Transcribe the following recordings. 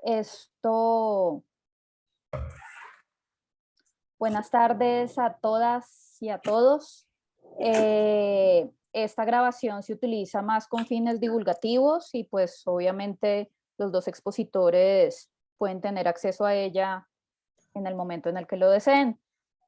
Esto, buenas tardes a todas y a todos. Esta grabación se utiliza más con fines divulgativos y pues obviamente los dos expositores pueden tener acceso a ella en el momento en el que lo deseen.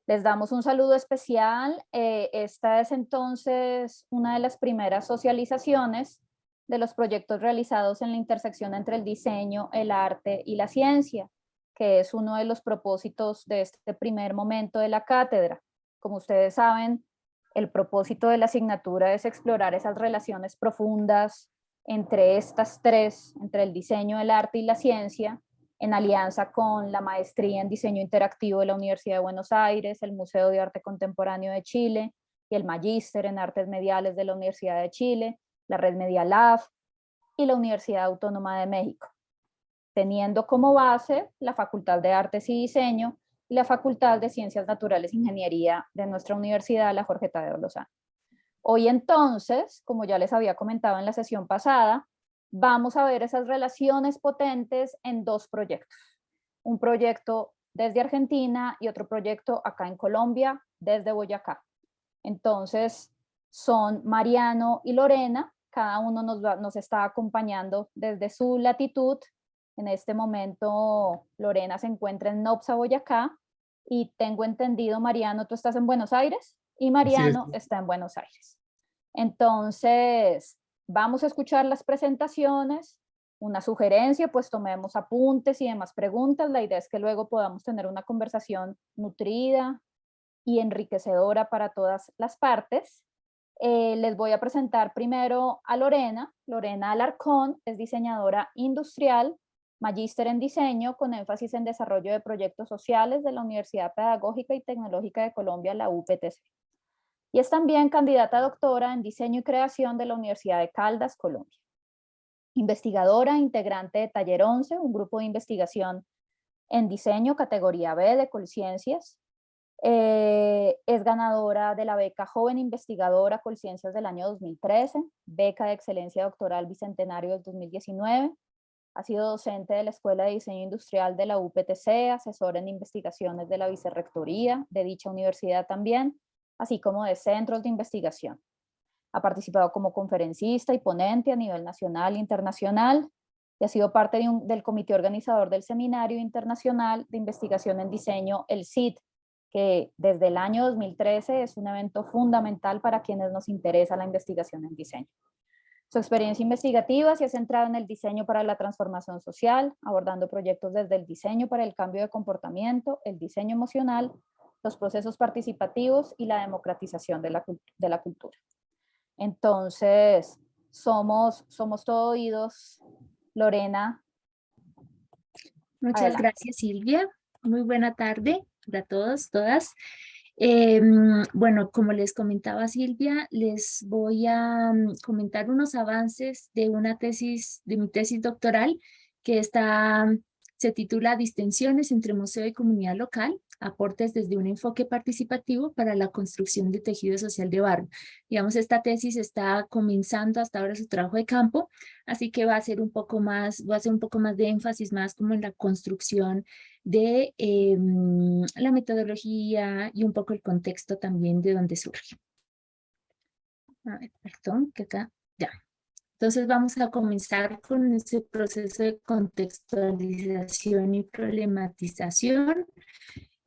Les damos un saludo especial. Esta es entonces una de las primeras socializaciones de los proyectos realizados en la intersección entre el diseño, el arte y la ciencia, que es uno de los propósitos de este primer momento de la cátedra. Como ustedes saben, el propósito de la asignatura es explorar esas relaciones profundas entre estas tres, entre el diseño, el arte y la ciencia, en alianza con la maestría en diseño interactivo de la Universidad de Buenos Aires, el Museo de Arte Contemporáneo de Chile y el magíster en artes mediales de la Universidad de Chile, la Red Media Lab y la Universidad Autónoma de México, teniendo como base la Facultad de Artes y Diseño y la Facultad de Ciencias Naturales e Ingeniería de nuestra universidad, la Jorge Tadeo Lozano. Hoy entonces, como ya les había comentado en la sesión pasada, vamos a ver esas relaciones potentes en dos proyectos. Un proyecto desde Argentina y otro proyecto acá en Colombia, desde Boyacá. Entonces, son Mariano y Lorena, cada uno nos está acompañando desde su latitud. En este momento, Lorena se encuentra en Nopsa, Boyacá, y tengo entendido, Mariano, tú estás en Buenos Aires, y Así es. Mariano está en Buenos Aires. Entonces, vamos a escuchar las presentaciones, una sugerencia, pues tomemos apuntes y demás preguntas. La idea es que luego podamos tener una conversación nutrida y enriquecedora para todas las partes. Les voy a presentar primero a Lorena. Lorena Alarcón es diseñadora industrial, magíster en diseño con énfasis en desarrollo de proyectos sociales de la Universidad Pedagógica y Tecnológica de Colombia, la UPTC. Y es también candidata a doctora en diseño y creación de la Universidad de Caldas, Colombia. Investigadora, integrante de Taller 11, un grupo de investigación en diseño categoría B de Colciencias. Es ganadora de la beca Joven Investigadora Colciencias del año 2013, beca de excelencia doctoral Bicentenario del 2019. Ha sido docente de la Escuela de Diseño Industrial de la UPTC, asesora en investigaciones de la Vicerrectoría de dicha universidad también, así como de centros de investigación. Ha participado como conferencista y ponente a nivel nacional e internacional y ha sido parte del comité organizador del Seminario Internacional de Investigación en Diseño, el CID, que desde el año 2013 es un evento fundamental para quienes nos interesa la investigación en diseño. Su experiencia investigativa se ha centrado en el diseño para la transformación social, abordando proyectos desde el diseño para el cambio de comportamiento, el diseño emocional, los procesos participativos y la democratización de la cultura. Entonces, somos todo oídos. Lorena, Muchas adelante. gracias, Silvia. Muy buena tarde para todos, todas. Bueno, como les comentaba Silvia, les voy a comentar unos avances de de mi tesis doctoral que se titula Distensiones entre museo y comunidad local, aportes desde un enfoque participativo para la construcción de tejido social de barrio. Digamos, esta tesis está comenzando hasta ahora su trabajo de campo, así que voy a hacer un poco más de énfasis más como en la construcción de la metodología y un poco el contexto también de dónde surge. A ver, perdón, que acá, ya. Entonces vamos a comenzar con ese proceso de contextualización y problematización.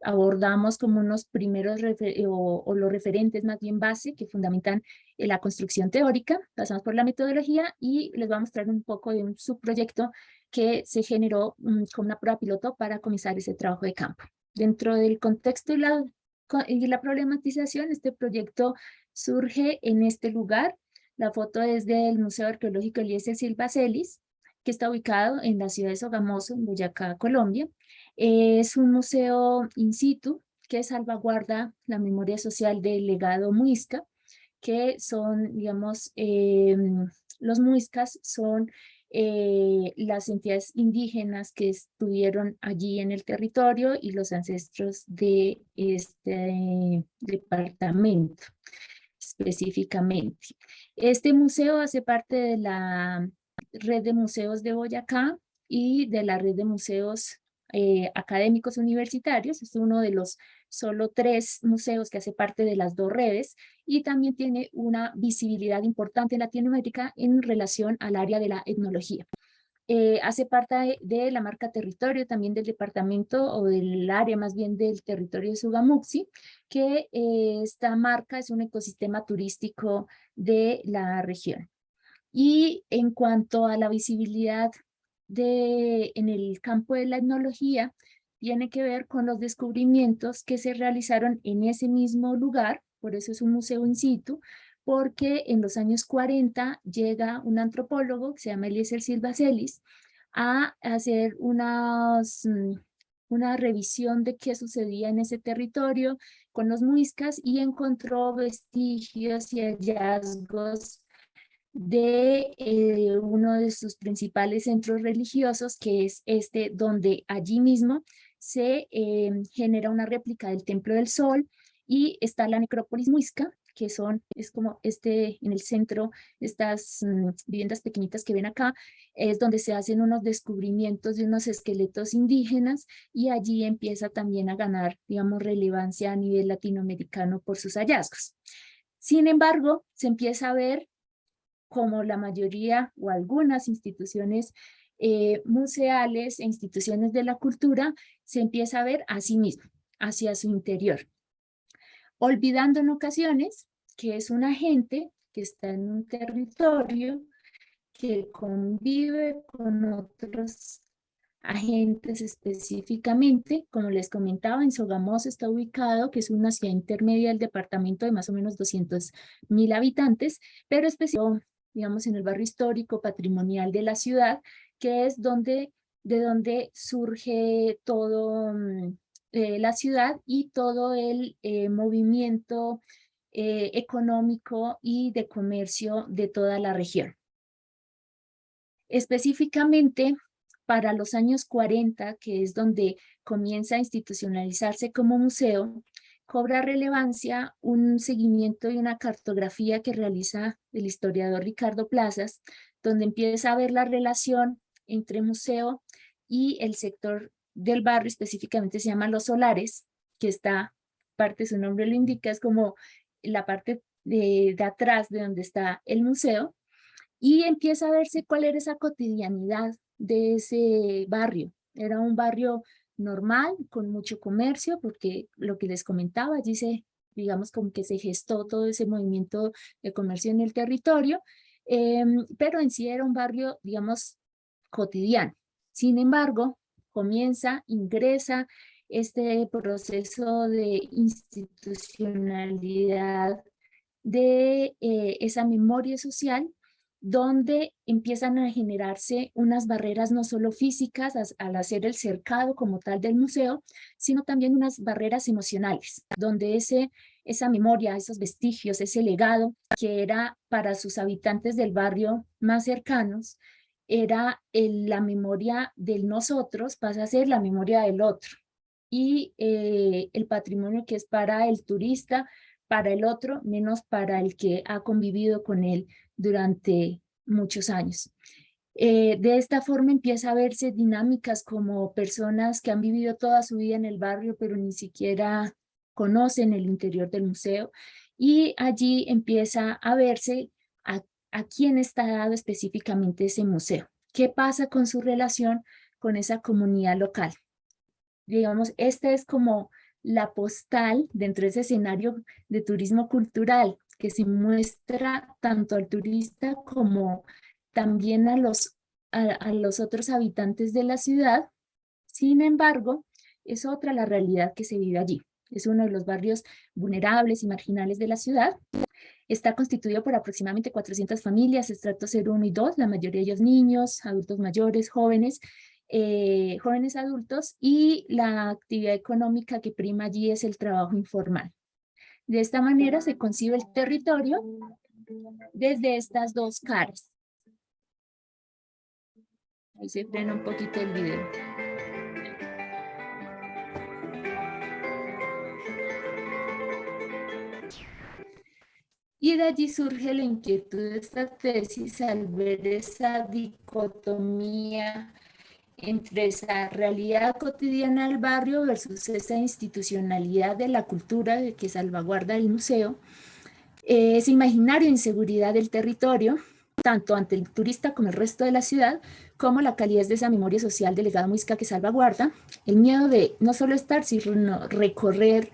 Abordamos como unos primeros o los referentes más bien base que fundamentan la construcción teórica, pasamos por la metodología y les voy a mostrar un poco de un subproyecto que se generó como una prueba piloto para comenzar ese trabajo de campo. Dentro del contexto y la problematización, este proyecto surge en este lugar. La foto es del Museo Arqueológico Eliezer Silva Celis, que está ubicado en la ciudad de Sogamoso, en Boyacá, Colombia. Es un museo in situ que salvaguarda la memoria social del legado muisca, que son, digamos, los muiscas son las entidades indígenas que estuvieron allí en el territorio y los ancestros de este departamento específicamente. Este museo hace parte de la red de museos de Boyacá y de la red de museos académicos universitarios. Es uno de los solo 3 museos que hace parte de las 2 redes y también tiene una visibilidad importante en Latinoamérica en relación al área de la etnología. Hace parte de la marca territorio, también del departamento o del área más bien del territorio de Sugamuxi, que esta marca es un ecosistema turístico de la región. Y en cuanto a la visibilidad en el campo de la etnología, tiene que ver con los descubrimientos que se realizaron en ese mismo lugar, por eso es un museo in situ, porque en los años 40 llega un antropólogo que se llama Eliezer Silva Celis a hacer una revisión de qué sucedía en ese territorio con los muiscas y encontró vestigios y hallazgos de uno de sus principales centros religiosos, que es este, donde allí mismo se genera una réplica del Templo del Sol y está la necrópolis muisca, que es como en el centro, estas viviendas pequeñitas que ven acá, es donde se hacen unos descubrimientos de unos esqueletos indígenas y allí empieza también a ganar, digamos, relevancia a nivel latinoamericano por sus hallazgos. Sin embargo, se empieza a ver como la mayoría o algunas instituciones museales e instituciones de la cultura, se empieza a ver a sí mismo, hacia su interior, olvidando en ocasiones que es un agente que está en un territorio que convive con otros agentes específicamente. Como les comentaba, en Sogamoso está ubicado, que es una ciudad intermedia del departamento de más o menos 200.000 habitantes, pero específicamente, digamos, en el barrio histórico patrimonial de la ciudad, que es de donde surge todo la ciudad y todo el movimiento económico y de comercio de toda la región. Específicamente, para los años 40, que es donde comienza a institucionalizarse como museo, cobra relevancia un seguimiento y una cartografía que realiza el historiador Ricardo Plazas, donde empieza a ver la relación entre museo y el sector del barrio, específicamente se llama Los Solares, que está, parte su nombre lo indica, es como la parte de atrás de donde está el museo, y empieza a verse cuál era esa cotidianidad de ese barrio. Era un barrio normal, con mucho comercio, porque lo que les comentaba, allí digamos, como que se gestó todo ese movimiento de comercio en el territorio, pero en sí era un barrio, digamos, cotidiano. Sin embargo, ingresa este proceso de institucionalidad de esa memoria social, donde empiezan a generarse unas barreras no solo físicas al hacer el cercado como tal del museo, sino también unas barreras emocionales, donde esa memoria, esos vestigios, ese legado que era para sus habitantes del barrio más cercanos, era la memoria del nosotros, pasa a ser la memoria del otro. Y el patrimonio que es para el turista, para el otro, menos para el que ha convivido con él durante muchos años. De esta forma empieza a verse dinámicas como personas que han vivido toda su vida en el barrio, pero ni siquiera conocen el interior del museo, y allí empieza a verse a quién está dado específicamente ese museo. ¿Qué pasa con su relación con esa comunidad local? Digamos, esta es como la postal dentro de ese escenario de turismo cultural que se muestra tanto al turista como también a los otros habitantes de la ciudad. Sin embargo, es otra la realidad que se vive allí. Es uno de los barrios vulnerables y marginales de la ciudad. Está constituido por aproximadamente 400 familias, estratos 0, 1 y 2, la mayoría de ellos niños, adultos mayores, jóvenes, jóvenes adultos, y la actividad económica que prima allí es el trabajo informal. De esta manera se concibe el territorio desde estas dos caras. Ahí se frena un poquito el video. Y de allí surge la inquietud de esta tesis al ver esa dicotomía entre esa realidad cotidiana del barrio versus esa institucionalidad de la cultura que salvaguarda el museo, ese imaginario de inseguridad del territorio, tanto ante el turista como el resto de la ciudad, como la calidez de esa memoria social del legado muisca que salvaguarda, el miedo de no solo estar, sino recorrer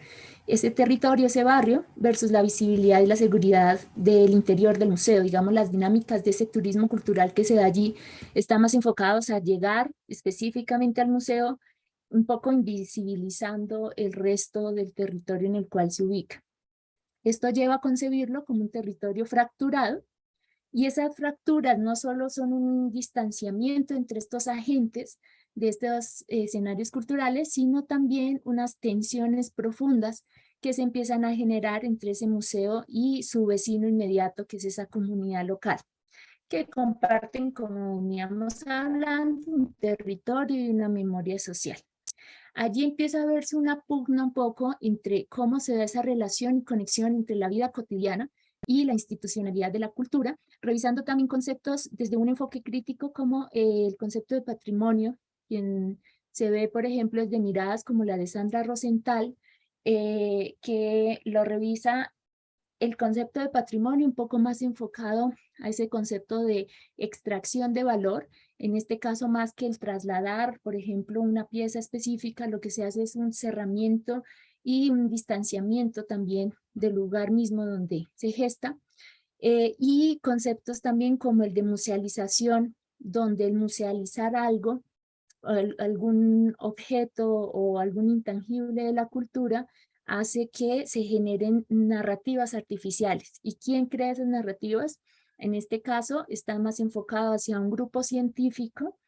ese territorio, ese barrio, versus la visibilidad y la seguridad del interior del museo. Digamos, las dinámicas de ese turismo cultural que se da allí están más enfocados a llegar específicamente al museo, un poco invisibilizando el resto del territorio en el cual se ubica. Esto lleva a concebirlo como un territorio fracturado, y esas fracturas no solo son un distanciamiento entre estos agentes de estos escenarios culturales, sino también unas tensiones profundas que se empiezan a generar entre ese museo y su vecino inmediato, que es esa comunidad local, que comparten, como veníamos hablando, un territorio y una memoria social. Allí empieza a verse una pugna un poco entre cómo se da esa relación y conexión entre la vida cotidiana y la institucionalidad de la cultura, revisando también conceptos desde un enfoque crítico como el concepto de patrimonio, quien se ve, por ejemplo, desde miradas como la de Sandra Rosenthal, que lo revisa el concepto de patrimonio un poco más enfocado a ese concepto de extracción de valor. En este caso, más que el trasladar, por ejemplo, una pieza específica, lo que se hace es un cerramiento y un distanciamiento también del lugar mismo donde se gesta. Y conceptos también como el de musealización, donde el musealizar algo, algún objeto o algún intangible de la cultura, hace que se generen narrativas artificiales. ¿Y quién crea esas narrativas? En este caso, está más enfocado hacia un grupo científico,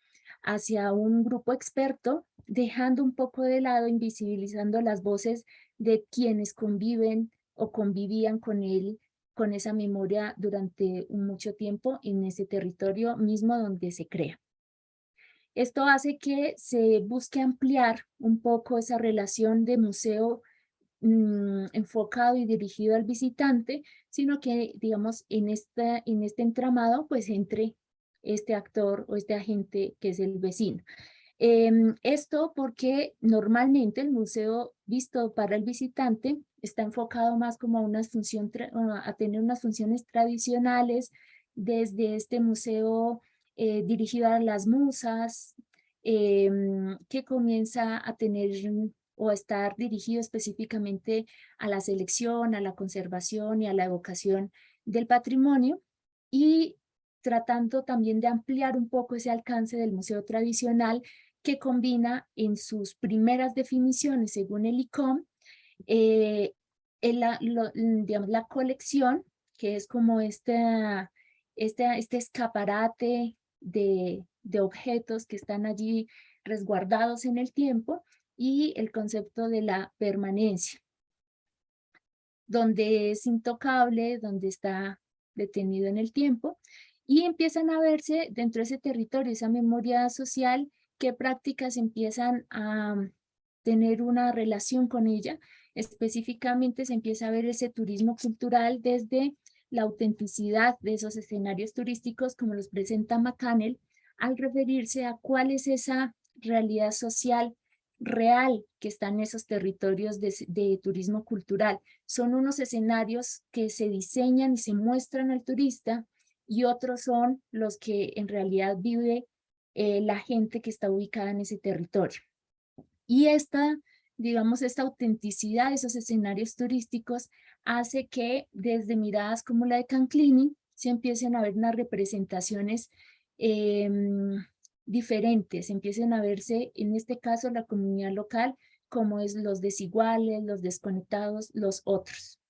hacia un grupo experto, dejando un poco de lado, invisibilizando las voces de quienes conviven o convivían con él, con esa memoria durante mucho tiempo en ese territorio mismo donde se crea. Esto hace que se busque ampliar un poco esa relación de museo enfocado y dirigido al visitante, sino que, digamos, en este entramado, pues entre este actor o este agente que es el vecino. Esto porque normalmente el museo visto para el visitante está enfocado más como a, a tener unas funciones tradicionales, desde este museo dirigido a las musas, que comienza a tener o a estar dirigido específicamente a la selección, a la conservación y a la evocación del patrimonio, y tratando también de ampliar un poco ese alcance del museo tradicional, que combina en sus primeras definiciones, según el ICOM, digamos, la colección, que es como este escaparate de objetos que están allí resguardados en el tiempo, y el concepto de la permanencia, donde es intocable, donde está detenido en el tiempo, y empiezan a verse dentro de ese territorio, esa memoria social, qué prácticas empiezan a tener una relación con ella. Específicamente se empieza a ver ese turismo cultural desde la autenticidad de esos escenarios turísticos, como los presenta McCannell, al referirse a cuál es esa realidad social real que está en esos territorios de turismo cultural. Son unos escenarios que se diseñan y se muestran al turista, y otros son los que en realidad vive la gente que está ubicada en ese territorio. Y digamos, esta autenticidad de esos escenarios turísticos hace que desde miradas como la de Canclini se empiecen a ver unas representaciones diferentes, empiecen a verse, en este caso, la comunidad local como es los desiguales, los desconectados, los otros.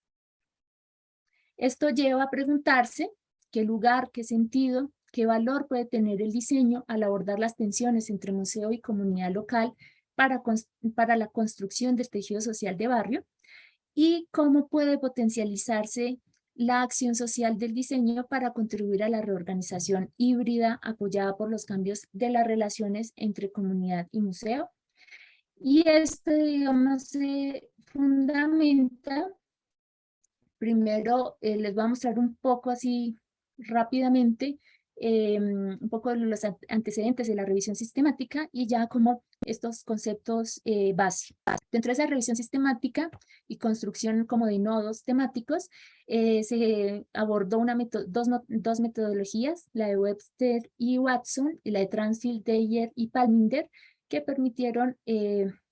Esto lleva a preguntarse qué lugar, qué sentido, qué valor puede tener el diseño al abordar las tensiones entre museo y comunidad local para la construcción del tejido social de barrio, y cómo puede potencializarse la acción social del diseño para contribuir a la reorganización híbrida apoyada por los cambios de las relaciones entre comunidad y museo. Y esto, digamos, se fundamenta. Primero, les voy a mostrar un poco así rápidamente un poco los antecedentes de la revisión sistemática y ya como estos conceptos base. Dentro de esa revisión sistemática y construcción como de nodos temáticos, se abordó dos metodologías, la de Webster y Watson y la de Transfield, Dyer y Palminder, que permitieron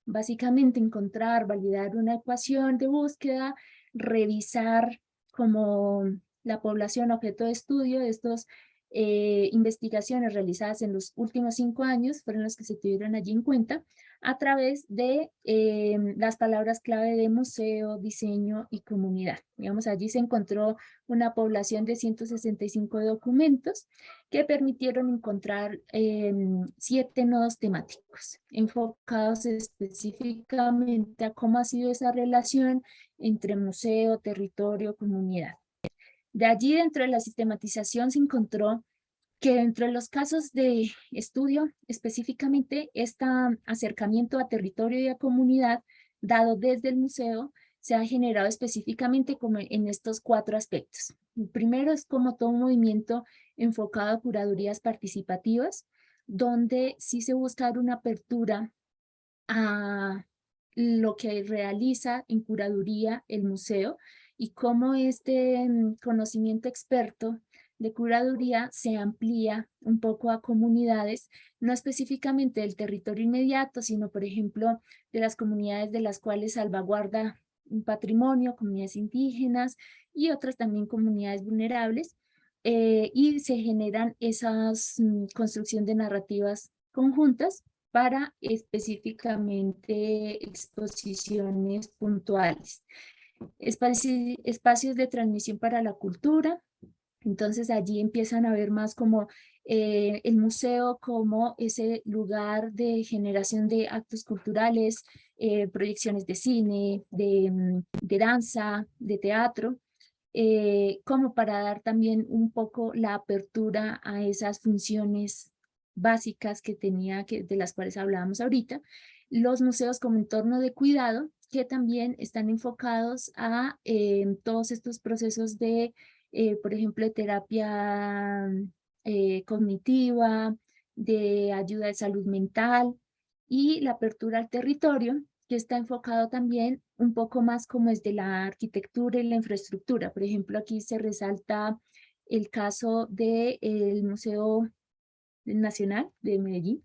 básicamente encontrar, validar una ecuación de búsqueda, revisar como la población objeto de estudio de estos investigaciones realizadas en los últimos 5 años, fueron las que se tuvieron allí en cuenta, a través de las palabras clave de museo, diseño y comunidad. Digamos, allí se encontró una población de 165 documentos que permitieron encontrar 7 nodos temáticos, enfocados específicamente a cómo ha sido esa relación entre museo, territorio, comunidad. De allí, dentro de la sistematización, se encontró que dentro de los casos de estudio, específicamente este acercamiento a territorio y a comunidad, dado desde el museo, se ha generado específicamente como en estos 4 aspectos. El primero es como todo un movimiento enfocado a curadurías participativas, donde sí se busca dar una apertura a lo que realiza en curaduría el museo y cómo este conocimiento experto de curaduría se amplía un poco a comunidades, no específicamente del territorio inmediato, sino por ejemplo de las comunidades de las cuales salvaguarda un patrimonio, comunidades indígenas y otras también comunidades vulnerables, y se generan esas construcción de narrativas conjuntas para específicamente exposiciones puntuales. Espacios de transmisión para la cultura. Entonces allí empiezan a ver más como el museo como ese lugar de generación de actos culturales, proyecciones de cine, de danza, de teatro, como para dar también un poco la apertura a esas funciones básicas que tenía, de las cuales hablábamos ahorita. Los museos como entorno de cuidado, que también están enfocados a todos estos procesos de por ejemplo, de terapia cognitiva, de ayuda de salud mental y la apertura al territorio, que está enfocado también un poco más como desde la arquitectura y la infraestructura. Por ejemplo, aquí se resalta el caso del Museo Nacional de Medellín,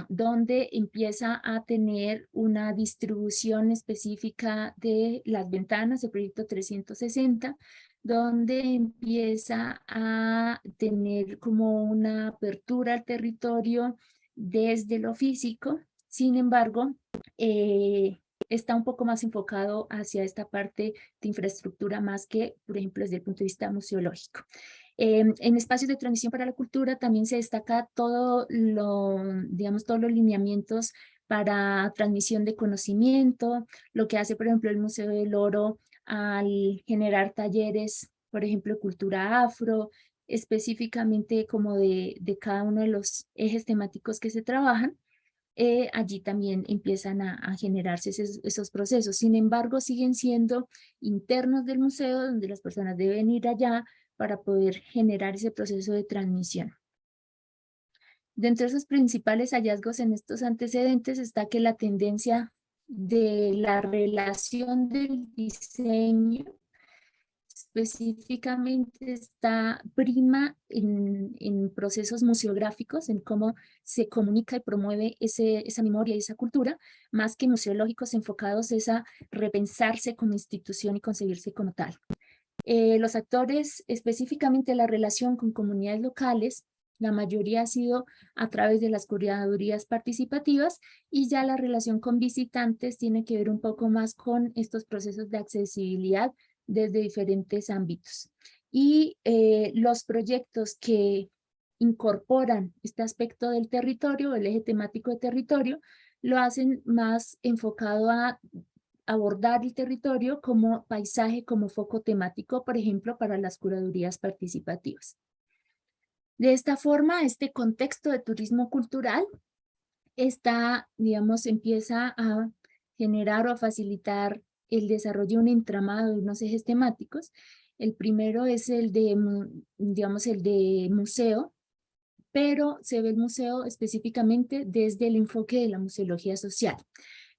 donde empieza a tener una distribución específica de las ventanas, el proyecto 360, donde empieza a tener como una apertura al territorio desde lo físico. Sin embargo, está un poco más enfocado hacia esta parte de infraestructura más que, por ejemplo, desde el punto de vista museológico. En espacios de transmisión para la cultura también se destaca digamos, todos los lineamientos para transmisión de conocimiento, lo que hace, por ejemplo, el Museo del Oro al generar talleres, por ejemplo, cultura afro, específicamente como de cada uno de los ejes temáticos que se trabajan. Allí también empiezan a generarse esos procesos. Sin embargo, siguen siendo internos del museo, donde las personas deben ir allá para poder generar ese proceso de transmisión. Dentro de esos principales hallazgos en estos antecedentes está que la tendencia de la relación del diseño específicamente está prima en procesos museográficos, en cómo se comunica y promueve esa memoria y esa cultura, más que museológicos enfocados a repensarse como institución y concebirse como tal. Los actores, específicamente la relación con comunidades locales, la mayoría ha sido a través de las curadurías participativas y ya la relación con visitantes tiene que ver un poco más con estos procesos de accesibilidad desde diferentes ámbitos. Y los proyectos que incorporan este aspecto del territorio, el eje temático de territorio, lo hacen más enfocado a abordar el territorio como paisaje, como foco temático, por ejemplo, para las curadurías participativas. De esta forma, este contexto de turismo cultural digamos, empieza a generar o a facilitar el desarrollo de un entramado de unos ejes temáticos El primero es el de, digamos, el de museo, pero se ve el museo específicamente desde el enfoque de la museología social,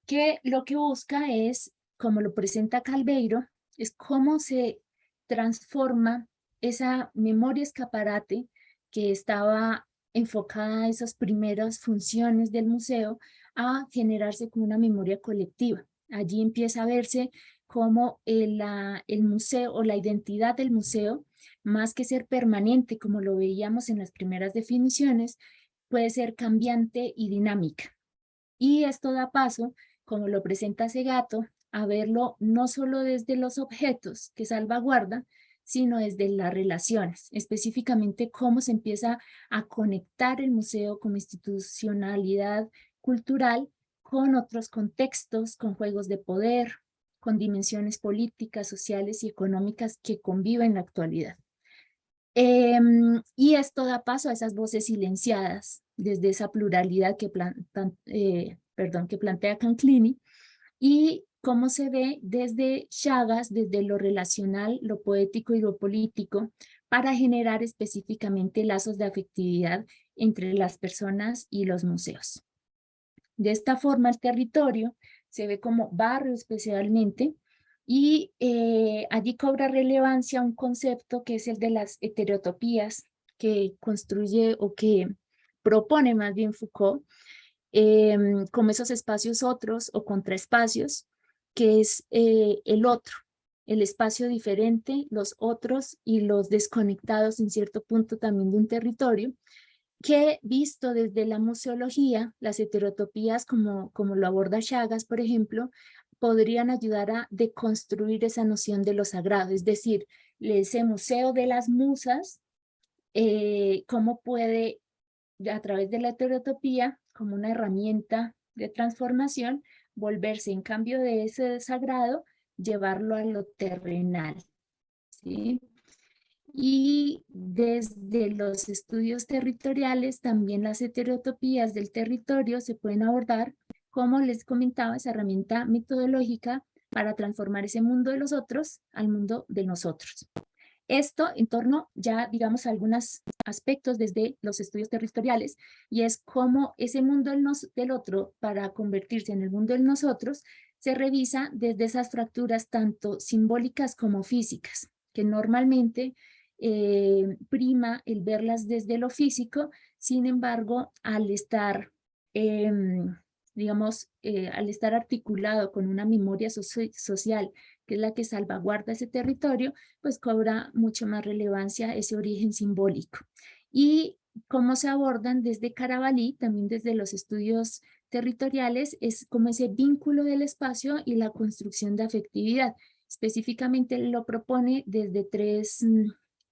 que lo que busca es, como lo presenta Calveiro, es cómo se transforma esa memoria escaparate que estaba enfocada a esas primeras funciones del museo a generarse como una memoria colectiva. Allí empieza a verse como el museo o la identidad del museo, más que ser permanente, como lo veíamos en las primeras definiciones, puede ser cambiante y dinámica. Y esto da paso, como lo presenta Segato, a verlo no solo desde los objetos que salvaguarda, sino desde las relaciones, específicamente cómo se empieza a conectar el museo como institucionalidad cultural con otros contextos, con juegos de poder, con dimensiones políticas, sociales y económicas que conviven en la actualidad. Y esto da paso a esas voces silenciadas desde esa pluralidad que plantea Canclini, y cómo se ve desde Chagas, desde lo relacional, lo poético y lo político, para generar específicamente lazos de afectividad entre las personas y los museos. De esta forma, el territorio se ve como barrio especialmente, y allí cobra relevancia un concepto que es el de las heterotopías, que construye o que propone más bien Foucault, como esos espacios otros o contraespacios, que es el otro, el espacio diferente, los otros y los desconectados en cierto punto también de un territorio, que visto desde la museología, las heterotopías, como lo aborda Chagas, por ejemplo, podrían ayudar a deconstruir esa noción de lo sagrado, es decir, ese museo de las musas, cómo puede, a través de la heterotopía, como una herramienta de transformación, volverse en cambio de ese sagrado, llevarlo a lo terrenal, ¿sí? Y desde los estudios territoriales, también las heterotopías del territorio se pueden abordar, como les comentaba, esa herramienta metodológica para transformar ese mundo de los otros al mundo de nosotros. Esto en torno ya, digamos, a algunos aspectos desde los estudios territoriales, y es cómo ese mundo del otro, para convertirse en el mundo del nosotros, se revisa desde esas fracturas tanto simbólicas como físicas, que normalmente prima el verlas desde lo físico. Sin embargo, al estar, digamos, al estar articulado con una memoria social, que es la que salvaguarda ese territorio, pues cobra mucho más relevancia ese origen simbólico. Y cómo se abordan desde Carabalí, también desde los estudios territoriales, es como ese vínculo del espacio y la construcción de afectividad. Específicamente lo propone desde tres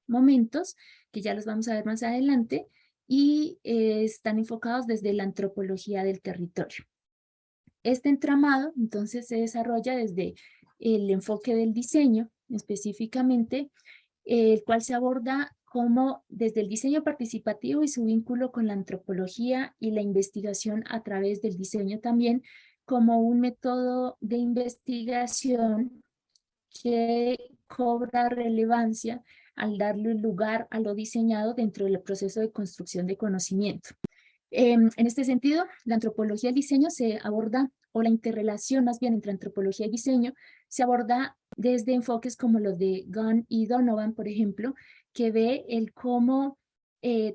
momentos, que ya los vamos a ver más adelante, y están enfocados desde la antropología del territorio. Este entramado entonces se desarrolla desde el enfoque del diseño, específicamente, el cual se aborda como desde el diseño participativo y su vínculo con la antropología y la investigación a través del diseño también, como un método de investigación que cobra relevancia al darle lugar a lo diseñado dentro del proceso de construcción de conocimiento. En este sentido, la antropología del diseño se aborda, o la interrelación más bien entre antropología y diseño, se aborda desde enfoques como los de Gunn y Donovan, por ejemplo, que ve el cómo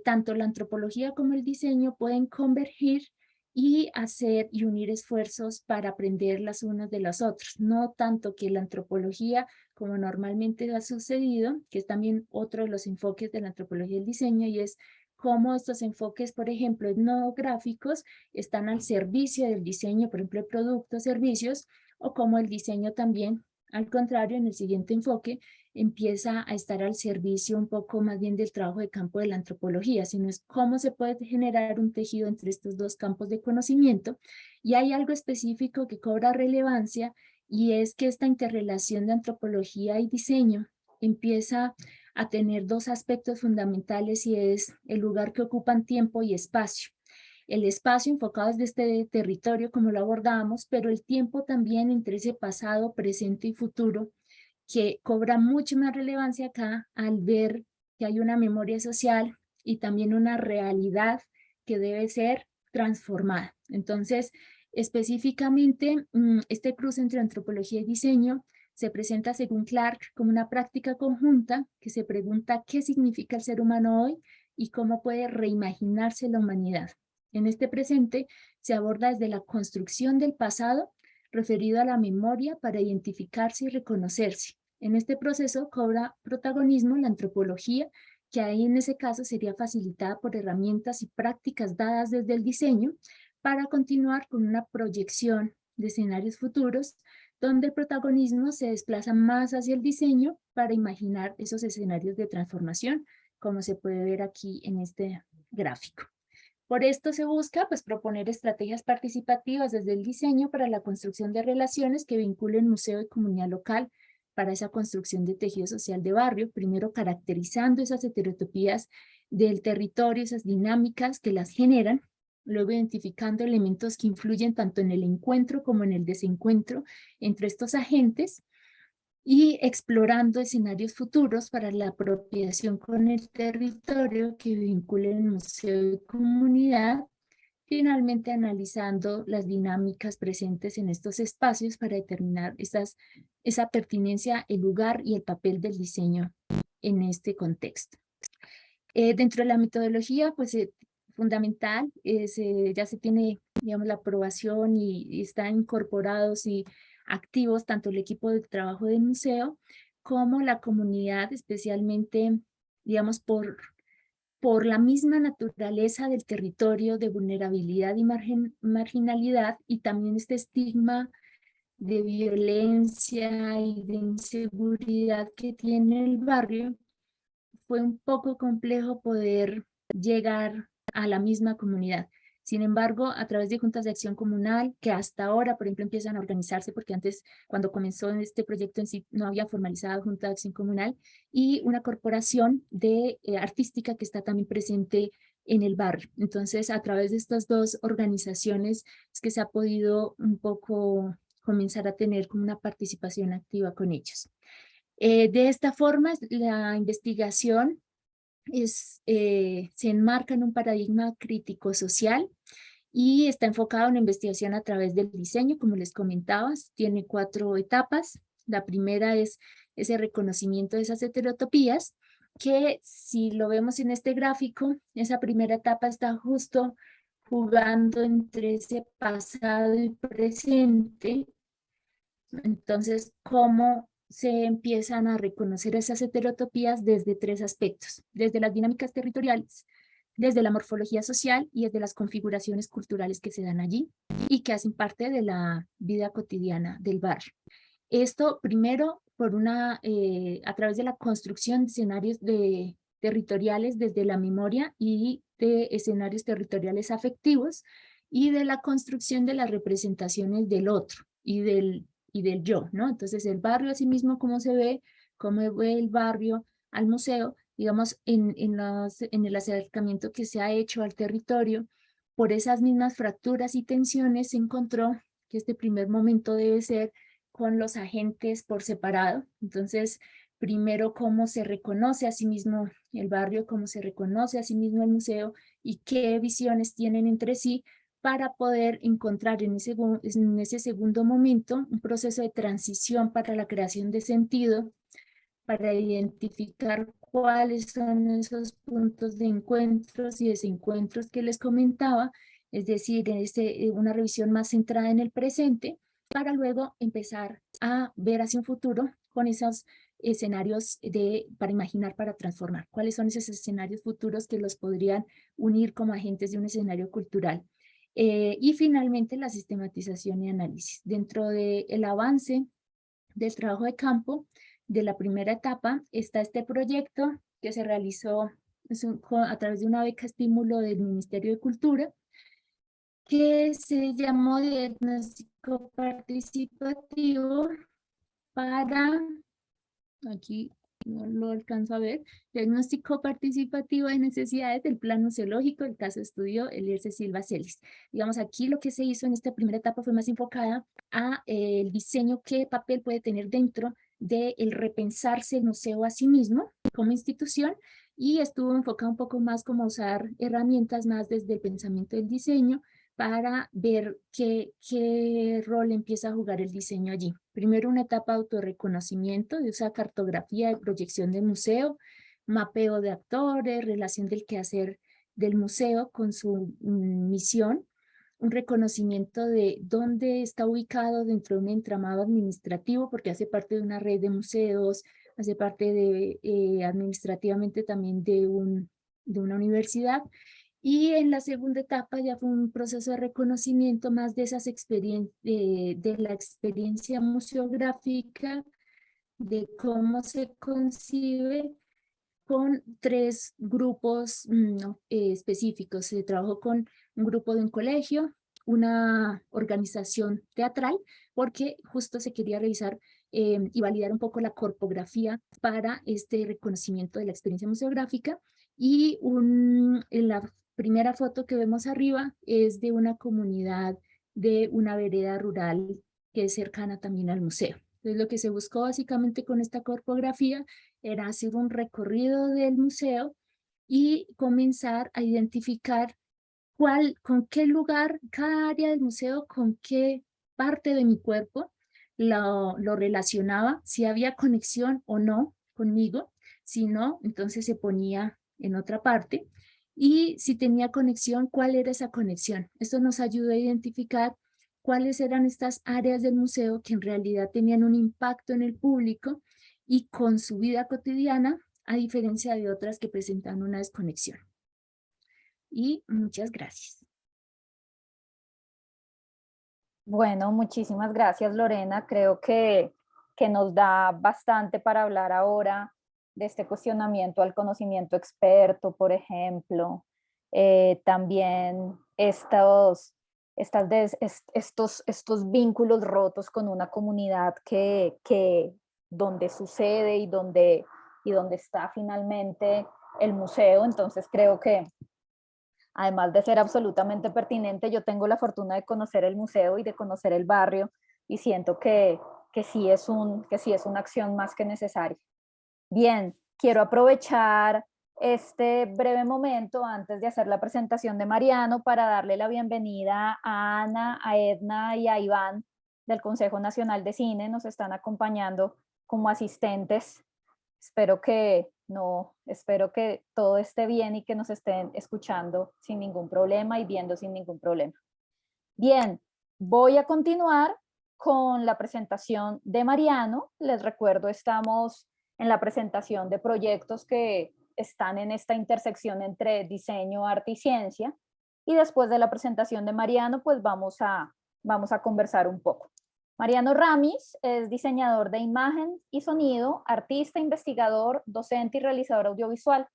tanto la antropología como el diseño pueden convergir y hacer y unir esfuerzos para aprender las unas de las otras. No tanto que la antropología, como normalmente ha sucedido, que es también otro de los enfoques de la antropología del diseño, y es cómo estos enfoques, por ejemplo, etnográficos, están al servicio del diseño, por ejemplo, de productos, servicios, o cómo el diseño también, al contrario, en el siguiente enfoque, empieza a estar al servicio un poco más bien del trabajo de campo de la antropología, sino es cómo se puede generar un tejido entre estos dos campos de conocimiento. Y hay algo específico que cobra relevancia, y es que esta interrelación de antropología y diseño empieza a tener dos aspectos fundamentales, y es el lugar que ocupan tiempo y espacio. El espacio enfocado desde este territorio, como lo abordamos, pero el tiempo también entre ese pasado, presente y futuro, que cobra mucho más relevancia acá al ver que hay una memoria social y también una realidad que debe ser transformada. Entonces, específicamente, este cruce entre antropología y diseño se presenta según Clark como una práctica conjunta que se pregunta qué significa el ser humano hoy y cómo puede reimaginarse la humanidad. En este presente se aborda desde la construcción del pasado referido a la memoria para identificarse y reconocerse. En este proceso cobra protagonismo la antropología, que ahí en ese caso sería facilitada por herramientas y prácticas dadas desde el diseño para continuar con una proyección de escenarios futuros donde el protagonismo se desplaza más hacia el diseño para imaginar esos escenarios de transformación, como se puede ver aquí en este gráfico. Por esto se busca pues, proponer estrategias participativas desde el diseño para la construcción de relaciones que vinculen museo y comunidad local para esa construcción de tejido social de barrio, primero caracterizando esas heterotopías del territorio, esas dinámicas que las generan, luego identificando elementos que influyen tanto en el encuentro como en el desencuentro entre estos agentes, y explorando escenarios futuros para la apropiación con el territorio que vinculen museo y comunidad, finalmente analizando las dinámicas presentes en estos espacios para determinar esa pertinencia, el lugar y el papel del diseño en este contexto. Dentro de la metodología, pues fundamental, ya se tiene, digamos, la aprobación y están incorporados y activos tanto el equipo de trabajo del museo como la comunidad, especialmente, digamos, por la misma naturaleza del territorio de vulnerabilidad y marginalidad y también este estigma de violencia y de inseguridad que tiene el barrio, fue un poco complejo poder llegar a la misma comunidad. Sin embargo, a través de juntas de acción comunal, que hasta ahora, por ejemplo, empiezan a organizarse, porque antes, cuando comenzó este proyecto en sí, no había formalizado junta de acción comunal, y una corporación de artística que está también presente en el barrio. Entonces, a través de estas dos organizaciones es que se ha podido un poco comenzar a tener como una participación activa con ellos. De esta forma, la investigación se enmarca en un paradigma crítico social y está enfocado en la investigación a través del diseño, como les comentaba, tiene 4 etapas. La primera es ese reconocimiento de esas heterotopías, que si lo vemos en este gráfico, esa primera etapa está justo jugando entre ese pasado y presente. Entonces, ¿cómo se empiezan a reconocer esas heterotopías desde 3 aspectos? Desde las dinámicas territoriales, desde la morfología social y desde las configuraciones culturales que se dan allí y que hacen parte de la vida cotidiana del barrio. Esto primero a través de la construcción de escenarios territoriales desde la memoria y de escenarios territoriales afectivos y de la construcción de las representaciones del otro y del yo, ¿no? Entonces el barrio a sí mismo, cómo ve el barrio al museo, digamos, en el acercamiento que se ha hecho al territorio, por esas mismas fracturas y tensiones se encontró que este primer momento debe ser con los agentes por separado. Entonces, primero cómo se reconoce a sí mismo el barrio, cómo se reconoce a sí mismo el museo y qué visiones tienen entre sí para poder encontrar en ese segundo momento un proceso de transición para la creación de sentido, para identificar cuáles son esos puntos de encuentros y desencuentros que les comentaba, es decir, una revisión más centrada en el presente, para luego empezar a ver hacia un futuro con esos escenarios para imaginar, para transformar. ¿Cuáles son esos escenarios futuros que los podrían unir como agentes de un escenario cultural? Y finalmente la sistematización y análisis. Dentro del avance del trabajo de campo de la primera etapa está este proyecto que se realizó a través de una beca estímulo del Ministerio de Cultura, que se llamó Diagnóstico Participativo para, aquí no lo alcanzo a ver, Diagnóstico Participativo de Necesidades del Plan Museológico, el caso estudio Eliezer Silva Celis. Digamos, aquí lo que se hizo en esta primera etapa fue más enfocada a el diseño, qué papel puede tener dentro de el repensarse el museo a sí mismo como institución, y estuvo enfocado un poco más como usar herramientas más desde el pensamiento del diseño para ver qué rol empieza a jugar el diseño allí. Primero una etapa de autorreconocimiento, de usar cartografía de proyección del museo, mapeo de actores, relación del quehacer del museo con su misión, un reconocimiento de dónde está ubicado dentro de un entramado administrativo, porque hace parte de una red de museos, hace parte de administrativamente también de una universidad. Y en la segunda etapa ya fue un proceso de reconocimiento más de esas de la experiencia museográfica, de cómo se concibe con tres grupos específicos. Se trabajó con un grupo de un colegio, una organización teatral, porque justo se quería revisar y validar un poco la corpografía para este reconocimiento de la experiencia museográfica. Y en la primera foto que vemos arriba es de una comunidad de una vereda rural que es cercana también al museo. Entonces, lo que se buscó básicamente con esta corpografía era hacer un recorrido del museo y comenzar a identificar con qué lugar, cada área del museo, con qué parte de mi cuerpo lo relacionaba, si había conexión o no conmigo. Si no, entonces se ponía en otra parte, y si tenía conexión, ¿cuál era esa conexión? Esto nos ayuda a identificar cuáles eran estas áreas del museo que en realidad tenían un impacto en el público y con su vida cotidiana, a diferencia de otras que presentan una desconexión. Y muchas gracias. Bueno, muchísimas gracias, Lorena. Creo que nos da bastante para hablar ahora de este cuestionamiento al conocimiento experto, por ejemplo. También estos vínculos rotos con una comunidad donde sucede y donde está finalmente el museo. Entonces creo que, además de ser absolutamente pertinente, yo tengo la fortuna de conocer el museo y de conocer el barrio, y siento que que sí es una acción más que necesaria. Bien, quiero aprovechar este breve momento antes de hacer la presentación de Mariano para darle la bienvenida a Ana, a Edna y a Iván del Consejo Nacional de Cine. Nos están acompañando como asistentes. Espero que todo esté bien y que nos estén escuchando sin ningún problema y viendo sin ningún problema. Bien, voy a continuar con la presentación de Mariano. Les recuerdo, estamos en la presentación de proyectos que están en esta intersección entre diseño, arte y ciencia. Y después de la presentación de Mariano, pues vamos a conversar un poco. Mariano Ramis es diseñador de imagen y sonido, artista, investigador, docente y realizador audiovisual.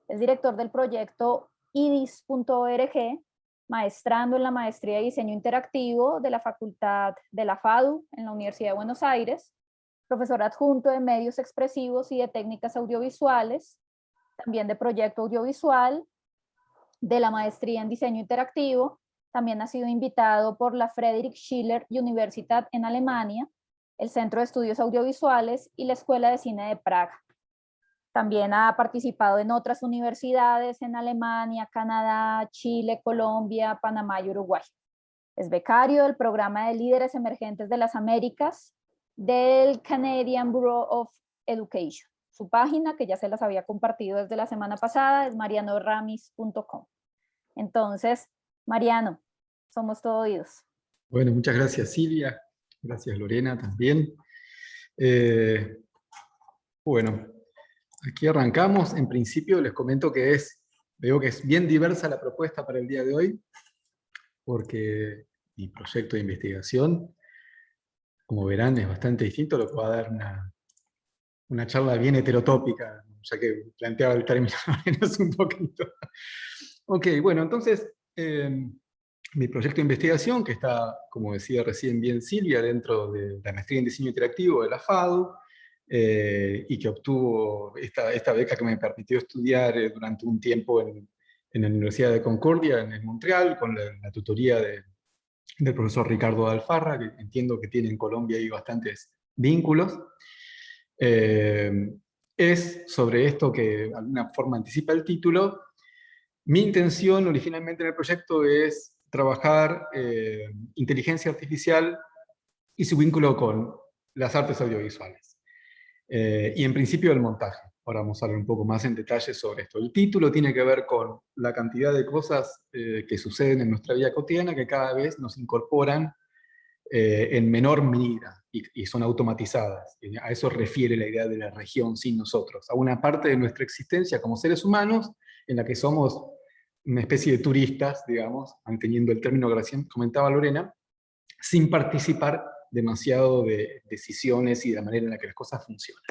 Es director del proyecto idis.org, maestrando en la maestría de diseño interactivo de la Facultad de la FADU en la Universidad de Buenos Aires, profesor adjunto de medios expresivos y de técnicas audiovisuales, también de proyecto audiovisual, de la maestría en diseño interactivo. También ha sido invitado por la Friedrich Schiller Universität en Alemania, el Centro de Estudios Audiovisuales y la Escuela de Cine de Praga. También ha participado en otras universidades en Alemania, Canadá, Chile, Colombia, Panamá y Uruguay. Es becario del programa de líderes emergentes de las Américas del Canadian Bureau of Education. Su página, que ya se las había compartido desde la semana pasada, es marianoramis.com. Entonces, Mariano, somos todo oídos. Bueno, muchas gracias, Silvia. Gracias, Lorena, también. Bueno, aquí arrancamos. En principio les comento que veo que es bien diversa la propuesta para el día de hoy, porque mi proyecto de investigación, como verán, es bastante distinto, lo que va a dar una charla bien heterotópica, ya que planteaba el término menos un poquito. Ok, bueno, entonces, mi proyecto de investigación, que está, como decía recién bien Silvia, dentro de la maestría en diseño interactivo de la FADU, y que obtuvo esta beca que me permitió estudiar durante un tiempo en la Universidad de Concordia, en Montreal, con la tutoría del profesor Ricardo Alfarra, que entiendo que tiene en Colombia ahí bastantes vínculos. Es sobre esto que de alguna forma anticipa el título. Mi intención originalmente en el proyecto es trabajar inteligencia artificial y su vínculo con las artes audiovisuales. Y en principio el montaje. Ahora vamos a hablar un poco más en detalle sobre esto. El título tiene que ver con la cantidad de cosas que suceden en nuestra vida cotidiana que cada vez nos incorporan en menor medida y son automatizadas. Y a eso refiere la idea de la región sin nosotros, a una parte de nuestra existencia como seres humanos en la que somos una especie de turistas, digamos, manteniendo el término que recién comentaba Lorena, sin participar demasiado de decisiones y de la manera en la que las cosas funcionan.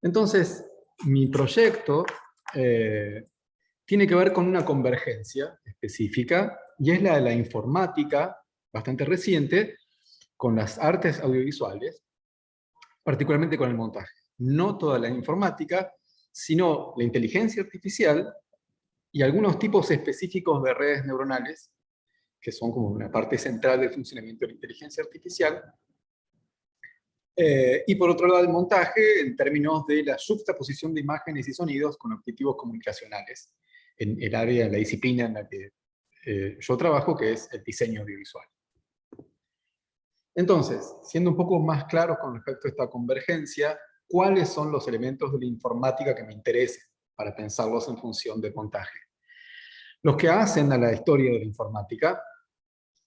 Entonces, mi proyecto tiene que ver con una convergencia específica, y es la de la informática, bastante reciente, con las artes audiovisuales, particularmente con el montaje. No toda la informática, sino la inteligencia artificial y algunos tipos específicos de redes neuronales, que son como una parte central del funcionamiento de la inteligencia artificial, y por otro lado el montaje en términos de la juxtaposición de imágenes y sonidos con objetivos comunicacionales, en el área, la disciplina en la que yo trabajo, que es el diseño audiovisual. Entonces, siendo un poco más claros con respecto a esta convergencia, ¿cuáles son los elementos de la informática que me interesen para pensarlos en función del montaje? Los que hacen a la historia de la informática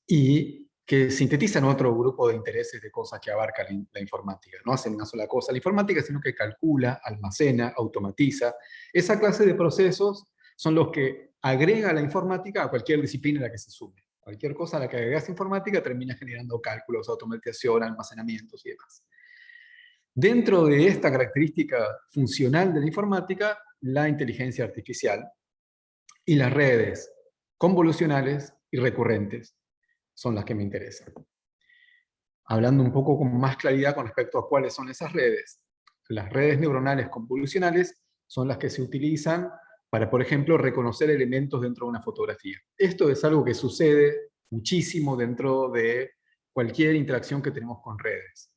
y que sintetizan otro grupo de intereses de cosas que abarca la informática. No hacen una sola cosa la informática, sino que calcula, almacena, automatiza. Esa clase de procesos son los que agrega la informática a cualquier disciplina en la que se sume. Cualquier cosa a la que agregas informática termina generando cálculos, automatización, almacenamientos y demás. Dentro de esta característica funcional de la informática, la inteligencia artificial y las redes convolucionales y recurrentes son las que me interesan. Hablando un poco con más claridad con respecto a cuáles son esas redes. Las redes neuronales convolucionales son las que se utilizan para, por ejemplo, reconocer elementos dentro de una fotografía. Esto es algo que sucede muchísimo dentro de cualquier interacción que tenemos con redes.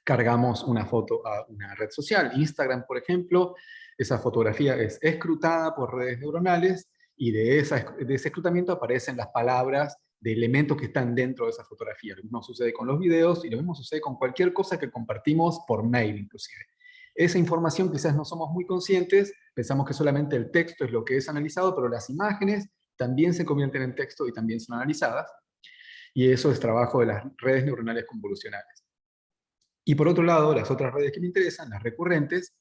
Cargamos una foto a una red social, Instagram, por ejemplo, esa fotografía es escrutada por redes neuronales y de ese escrutamiento aparecen las palabras de elementos que están dentro de esa fotografía. Lo mismo sucede con los videos y lo mismo sucede con cualquier cosa que compartimos por mail, inclusive. Esa información quizás no somos muy conscientes, pensamos que solamente el texto es lo que es analizado, pero las imágenes también se convierten en texto y también son analizadas, y eso es trabajo de las redes neuronales convolucionales. Y por otro lado, las otras redes que me interesan, las recurrentes,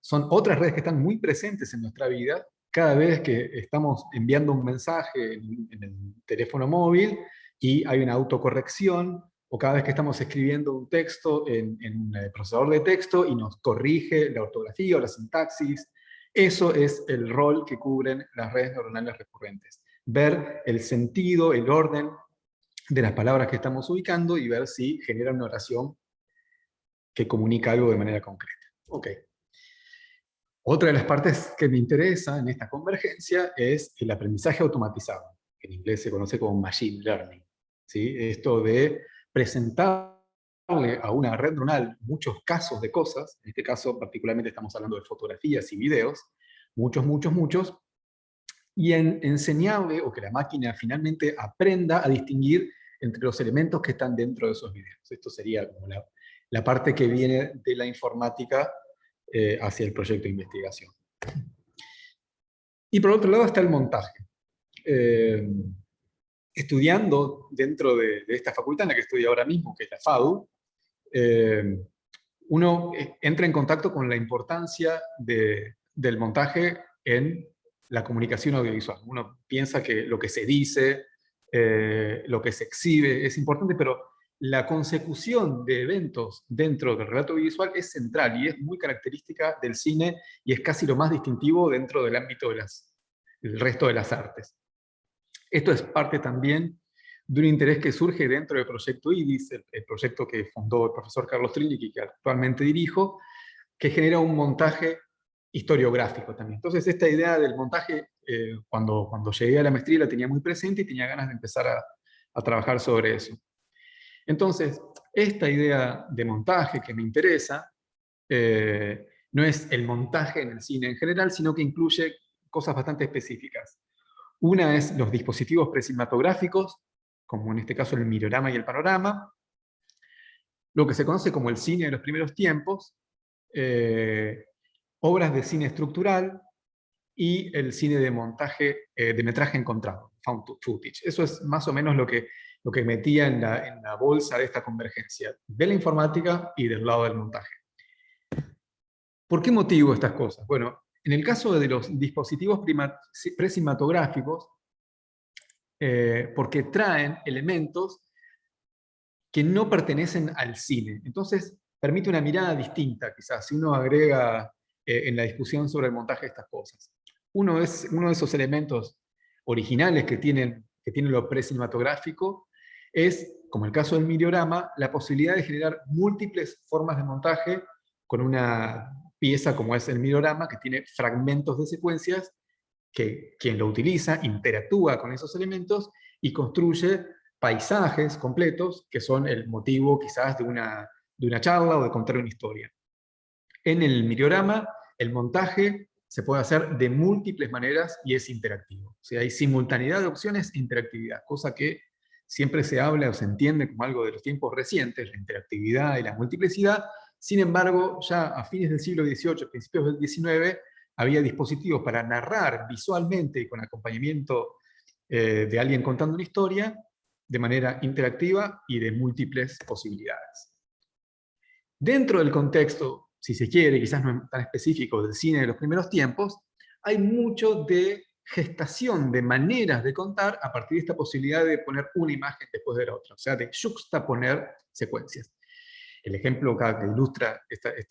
son otras redes que están muy presentes en nuestra vida. Cada vez que estamos enviando un mensaje en el teléfono móvil y hay una autocorrección, o cada vez que estamos escribiendo un texto en el procesador de texto y nos corrige la ortografía o la sintaxis, eso es el rol que cubren las redes neuronales recurrentes. Ver el sentido, el orden de las palabras que estamos ubicando y ver si genera una oración que comunica algo de manera concreta. Ok. Otra de las partes que me interesa en esta convergencia es el aprendizaje automatizado, que en inglés se conoce como machine learning. ¿Sí? Esto de presentarle a una red neuronal muchos casos de cosas, en este caso particularmente estamos hablando de fotografías y videos, muchos, y enseñarle, o que la máquina finalmente aprenda a distinguir entre los elementos que están dentro de esos videos. Esto sería como la parte que viene de la informática hacia el proyecto de investigación. Y por otro lado está el montaje. Estudiando dentro de esta facultad en la que estoy ahora mismo, que es la FADU, uno entra en contacto con la importancia del montaje en la comunicación audiovisual. Uno piensa que lo que se dice, lo que se exhibe es importante, pero la consecución de eventos dentro del relato audiovisual es central y es muy característica del cine y es casi lo más distintivo dentro del ámbito del resto de las artes. Esto es parte también de un interés que surge dentro del proyecto IDIS, el proyecto que fundó el profesor Carlos Trillich y que actualmente dirijo, que genera un montaje historiográfico también. Entonces esta idea del montaje, cuando llegué a la maestría la tenía muy presente y tenía ganas de empezar a trabajar sobre eso. Entonces, esta idea de montaje que me interesa, no es el montaje en el cine en general, sino que incluye cosas bastante específicas. Una es los dispositivos precinematográficos, como en este caso el mirorama y el panorama, lo que se conoce como el cine de los primeros tiempos, obras de cine estructural y el cine de montaje, de metraje encontrado, found footage. Eso es más o menos lo que metía en la bolsa de esta convergencia, de la informática y del lado del montaje. ¿Por qué motivo estas cosas? Bueno, en el caso de los dispositivos precinematográficos, porque traen elementos que no pertenecen al cine. Entonces, permite una mirada distinta, quizás, si uno agrega en la discusión sobre el montaje de estas cosas. Uno de esos elementos originales que tiene lo precinematográfico es, como el caso del mirorama, la posibilidad de generar múltiples formas de montaje con una pieza como es el mirorama, que tiene fragmentos de secuencias, que quien lo utiliza interactúa con esos elementos y construye paisajes completos que son el motivo quizás de una charla o de contar una historia. En el mirorama, el montaje se puede hacer de múltiples maneras y es interactivo. O sea, hay simultaneidad de opciones e interactividad, cosa que siempre se habla o se entiende como algo de los tiempos recientes, la interactividad y la multiplicidad. Sin embargo, ya a fines del siglo XVIII, principios del XIX, había dispositivos para narrar visualmente y con acompañamiento de alguien contando una historia de manera interactiva y de múltiples posibilidades. Dentro del contexto, si se quiere, quizás no tan específico del cine de los primeros tiempos, hay mucho de gestación de maneras de contar a partir de esta posibilidad de poner una imagen después de la otra, o sea, de juxtaponer secuencias. El ejemplo que ilustra este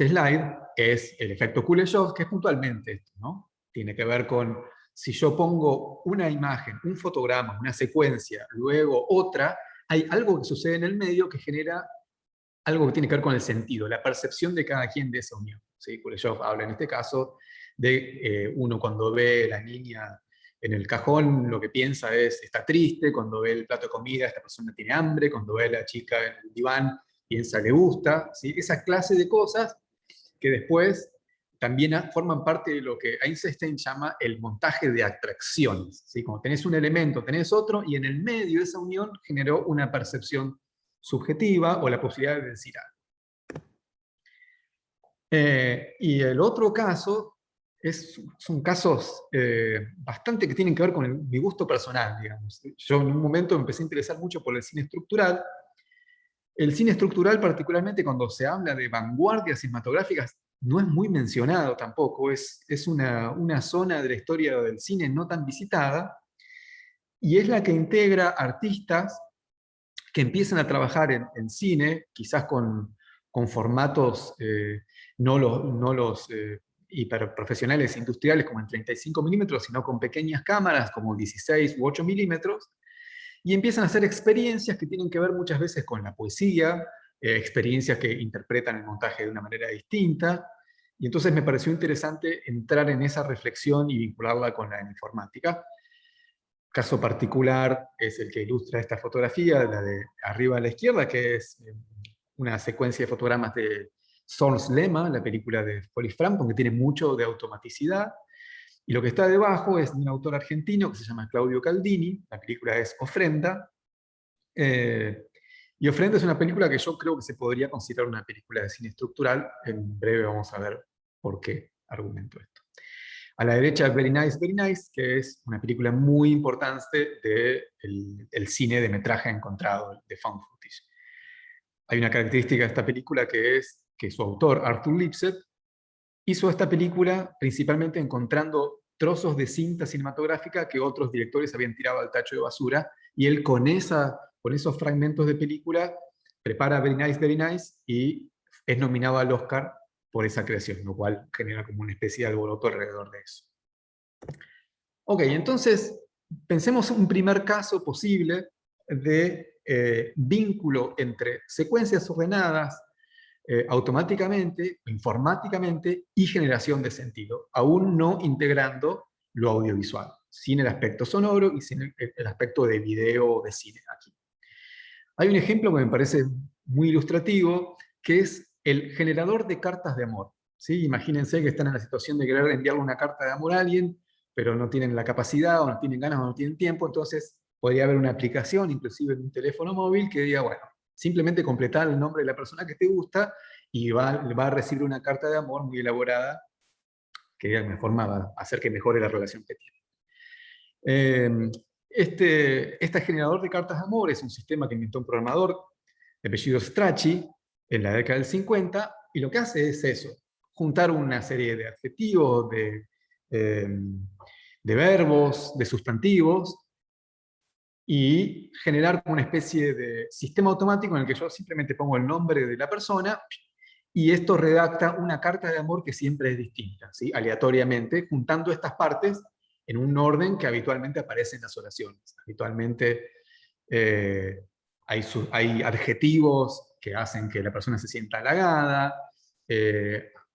slide es el efecto Kuleshov, que es puntualmente esto, ¿no? Tiene que ver con si yo pongo una imagen, un fotograma, una secuencia, luego otra, hay algo que sucede en el medio que genera algo que tiene que ver con el sentido, la percepción de cada quien de esa unión. ¿Sí? Kuleshov habla en este caso de uno cuando ve a la niña en el cajón, lo que piensa es, está triste, cuando ve el plato de comida, esta persona tiene hambre, cuando ve a la chica en el diván, piensa le gusta, ¿sí? Esa clase de cosas que después también forman parte de lo que Einstein llama el montaje de atracciones. ¿Sí? Como tenés un elemento, tenés otro, y en el medio de esa unión generó una percepción subjetiva o la posibilidad de decir algo. Y el otro caso son casos bastante que tienen que ver con mi gusto personal, digamos. Yo en un momento me empecé a interesar mucho por el cine estructural. El cine estructural, particularmente cuando se habla de vanguardias cinematográficas, no es muy mencionado tampoco. Es una zona de la historia del cine no tan visitada, y es la que integra artistas que empiezan a trabajar en cine, quizás con formatos no los hiperprofesionales industriales como en 35 milímetros, sino con pequeñas cámaras como 16 u 8 milímetros, y empiezan a hacer experiencias que tienen que ver muchas veces con la poesía, experiencias que interpretan el montaje de una manera distinta, y entonces me pareció interesante entrar en esa reflexión y vincularla con la informática. Caso particular es el que ilustra esta fotografía, la de arriba a la izquierda, que es una secuencia de fotogramas de Zorns Lema, la película de Forrest Frampton, que tiene mucho de automaticidad. Y lo que está debajo es de un autor argentino que se llama Claudio Caldini, la película es Ofrenda. Y Ofrenda es una película que yo creo que se podría considerar una película de cine estructural. En breve vamos a ver por qué argumento esto. A la derecha, Very Nice, que es una película muy importante del cine de metraje encontrado, de found footage. Hay una característica de esta película que es que su autor, Arthur Lipset, hizo esta película principalmente encontrando trozos de cinta cinematográfica que otros directores habían tirado al tacho de basura, y él con esos fragmentos de película prepara Very Nice, y es nominado al Oscar por esa creación, lo cual genera como una especie de alboroto alrededor de eso. Ok, entonces pensemos un primer caso posible de vínculo entre secuencias ordenadas automáticamente, informáticamente, y generación de sentido, aún no integrando lo audiovisual, sin el aspecto sonoro y sin el aspecto de video o de cine aquí. Hay un ejemplo que me parece muy ilustrativo, que es el generador de cartas de amor. ¿Sí? Imagínense que están en la situación de querer enviarle una carta de amor a alguien, pero no tienen la capacidad, o no tienen ganas, o no tienen tiempo, entonces podría haber una aplicación, inclusive en un teléfono móvil, que diga, bueno, simplemente completar el nombre de la persona que te gusta y va a recibir una carta de amor muy elaborada, que de alguna forma va a hacer que mejore la relación que tiene. Este generador de cartas de amor es un sistema que inventó un programador de apellido Strachey en la década del 50, y lo que hace es eso, juntar una serie de adjetivos, de verbos, de sustantivos, y generar una especie de sistema automático en el que yo simplemente pongo el nombre de la persona y esto redacta una carta de amor que siempre es distinta, ¿sí? Aleatoriamente, juntando estas partes en un orden que habitualmente aparece en las oraciones. Habitualmente hay adjetivos que hacen que la persona se sienta halagada,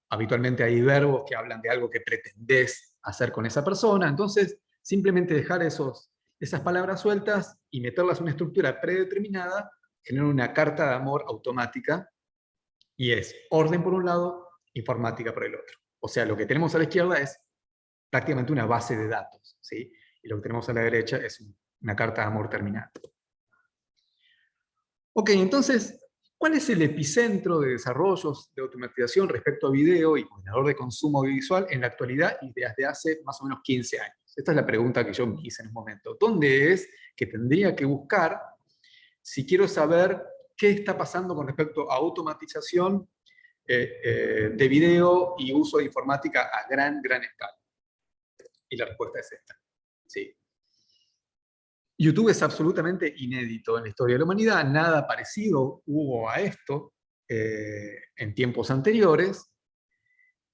habitualmente hay verbos que hablan de algo que pretendés hacer con esa persona, entonces simplemente dejar esas palabras sueltas y meterlas en una estructura predeterminada genera una carta de amor automática, y es orden por un lado, informática por el otro. O sea, lo que tenemos a la izquierda es prácticamente una base de datos, ¿sí? Y lo que tenemos a la derecha es una carta de amor terminada. Ok, entonces, ¿cuál es el epicentro de desarrollos de automatización respecto a video y coordinador de consumo audiovisual en la actualidad y desde hace más o menos 15 años? Esta es la pregunta que yo me hice en un momento. ¿Dónde es que tendría que buscar si quiero saber qué está pasando con respecto a automatización de video y uso de informática a gran escala? Y la respuesta es esta. Sí. YouTube es absolutamente inédito en la historia de la humanidad, nada parecido hubo a esto en tiempos anteriores,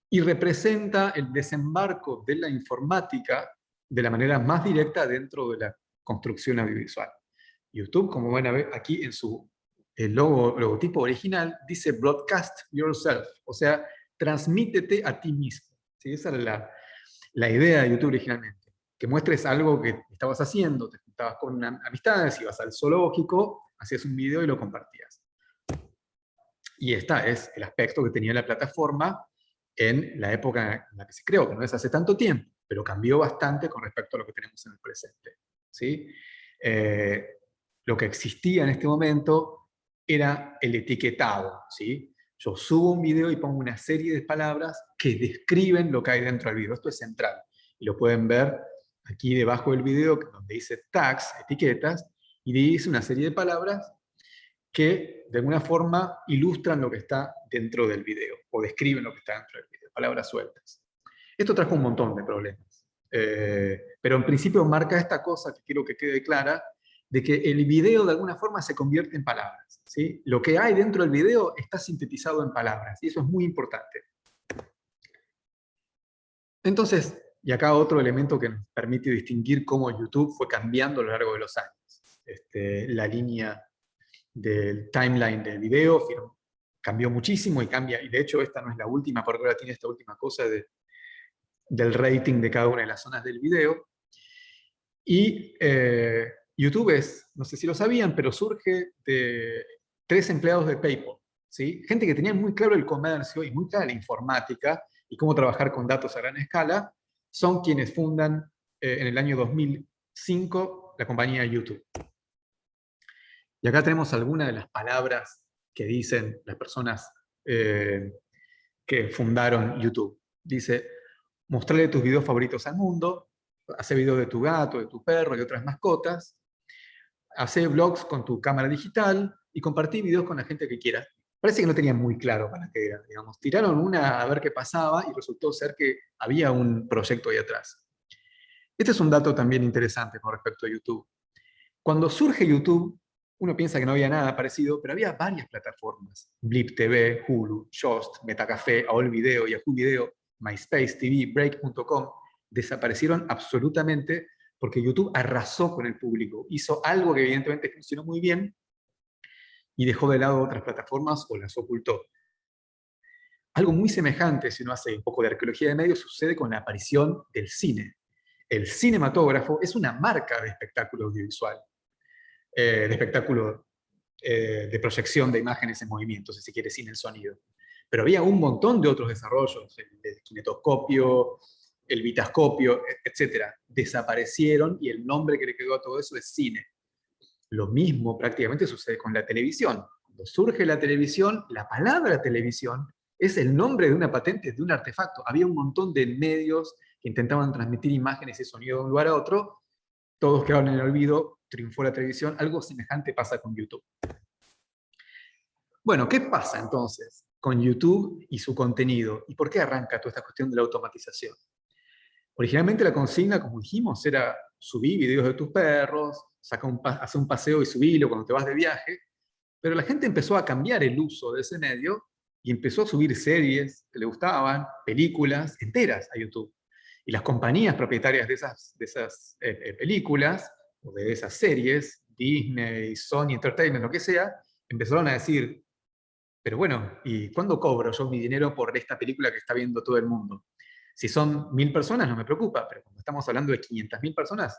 y representa el desembarco de la informática de la manera más directa dentro de la construcción audiovisual. YouTube, como van a ver aquí en su logotipo original, dice broadcast yourself, o sea, transmítete a ti mismo. ¿Sí? Esa era la idea de YouTube originalmente, que muestres algo que estabas haciendo, te juntabas con amistades, ibas al zoológico, hacías un video y lo compartías. Y este es el aspecto que tenía la plataforma en la época en la que se creó, que no es hace tanto tiempo, pero cambió bastante con respecto a lo que tenemos en el presente. ¿Sí? Lo que existía en este momento era el etiquetado. ¿Sí? Yo subo un video y pongo una serie de palabras que describen lo que hay dentro del video. Esto es central. Y lo pueden ver aquí debajo del video, donde dice tags, etiquetas, y dice una serie de palabras que de alguna forma ilustran lo que está dentro del video, o describen lo que está dentro del video, palabras sueltas. Esto trajo un montón de problemas, pero en principio marca esta cosa que quiero que quede clara, de que el video de alguna forma se convierte en palabras. ¿Sí? Lo que hay dentro del video está sintetizado en palabras, y eso es muy importante. Entonces, y acá otro elemento que nos permite distinguir cómo YouTube fue cambiando a lo largo de los años. La línea del timeline del video cambió muchísimo y cambia, y de hecho esta no es la última, porque ahora tiene esta última cosa del rating de cada una de las zonas del video. Y YouTube no sé si lo sabían, pero surge de 3 empleados de PayPal, ¿sí? Gente que tenía muy claro el comercio y muy clara la informática y cómo trabajar con datos a gran escala, son quienes fundan en el año 2005 la compañía YouTube. Y acá tenemos algunas de las palabras que dicen las personas que fundaron YouTube. Dice, mostrarle tus videos favoritos al mundo, hace videos de tu gato, de tu perro y otras mascotas, hace vlogs con tu cámara digital y compartí videos con la gente que quieras. Parece que no tenían muy claro para qué era, digamos. Tiraron una a ver qué pasaba y resultó ser que había un proyecto ahí atrás. Este es un dato también interesante con respecto a YouTube. Cuando surge YouTube, uno piensa que no había nada parecido, pero había varias plataformas. Blip TV, Hulu, Yoast, Metacafé, AOL Video, Yahoo Video, MySpace TV, Break.com, desaparecieron absolutamente porque YouTube arrasó con el público. Hizo algo que evidentemente funcionó muy bien y dejó de lado otras plataformas o las ocultó. Algo muy semejante, si uno hace un poco de arqueología de medios, sucede con la aparición del cine. El cinematógrafo es una marca de espectáculo audiovisual. De espectáculo de proyección de imágenes en movimiento, si se quiere, sin el sonido. Pero había un montón de otros desarrollos, el kinetoscopio, el vitascopio, etc. Desaparecieron y el nombre que le quedó a todo eso es cine. Lo mismo prácticamente sucede con la televisión. Cuando surge la televisión, la palabra televisión es el nombre de una patente, de un artefacto. Había un montón de medios que intentaban transmitir imágenes y sonido de un lugar a otro, todos quedaron en el olvido, triunfó la televisión, algo semejante pasa con YouTube. Bueno, ¿qué pasa entonces con YouTube y su contenido? ¿Y por qué arranca toda esta cuestión de la automatización? Originalmente la consigna, como dijimos, era subir videos de tus perros, hacer un paseo y subirlo cuando te vas de viaje, pero la gente empezó a cambiar el uso de ese medio y empezó a subir series que le gustaban, películas enteras a YouTube. Y las compañías propietarias de esas películas o de esas series, Disney, Sony Entertainment, lo que sea, empezaron a decir, pero bueno, ¿y cuándo cobro yo mi dinero por esta película que está viendo todo el mundo? Si son 1000 personas no me preocupa, pero cuando estamos hablando de 500.000 personas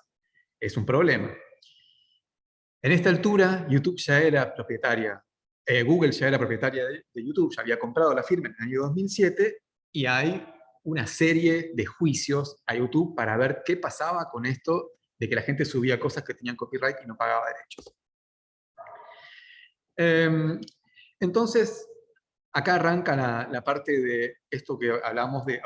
es un problema. En esta altura, YouTube ya era propietaria, Google ya era propietaria de YouTube, ya había comprado la firma en el año 2007 y hay una serie de juicios a YouTube para ver qué pasaba con esto de que la gente subía cosas que tenían copyright y no pagaba derechos. Entonces, acá arranca la parte de esto que hablamos de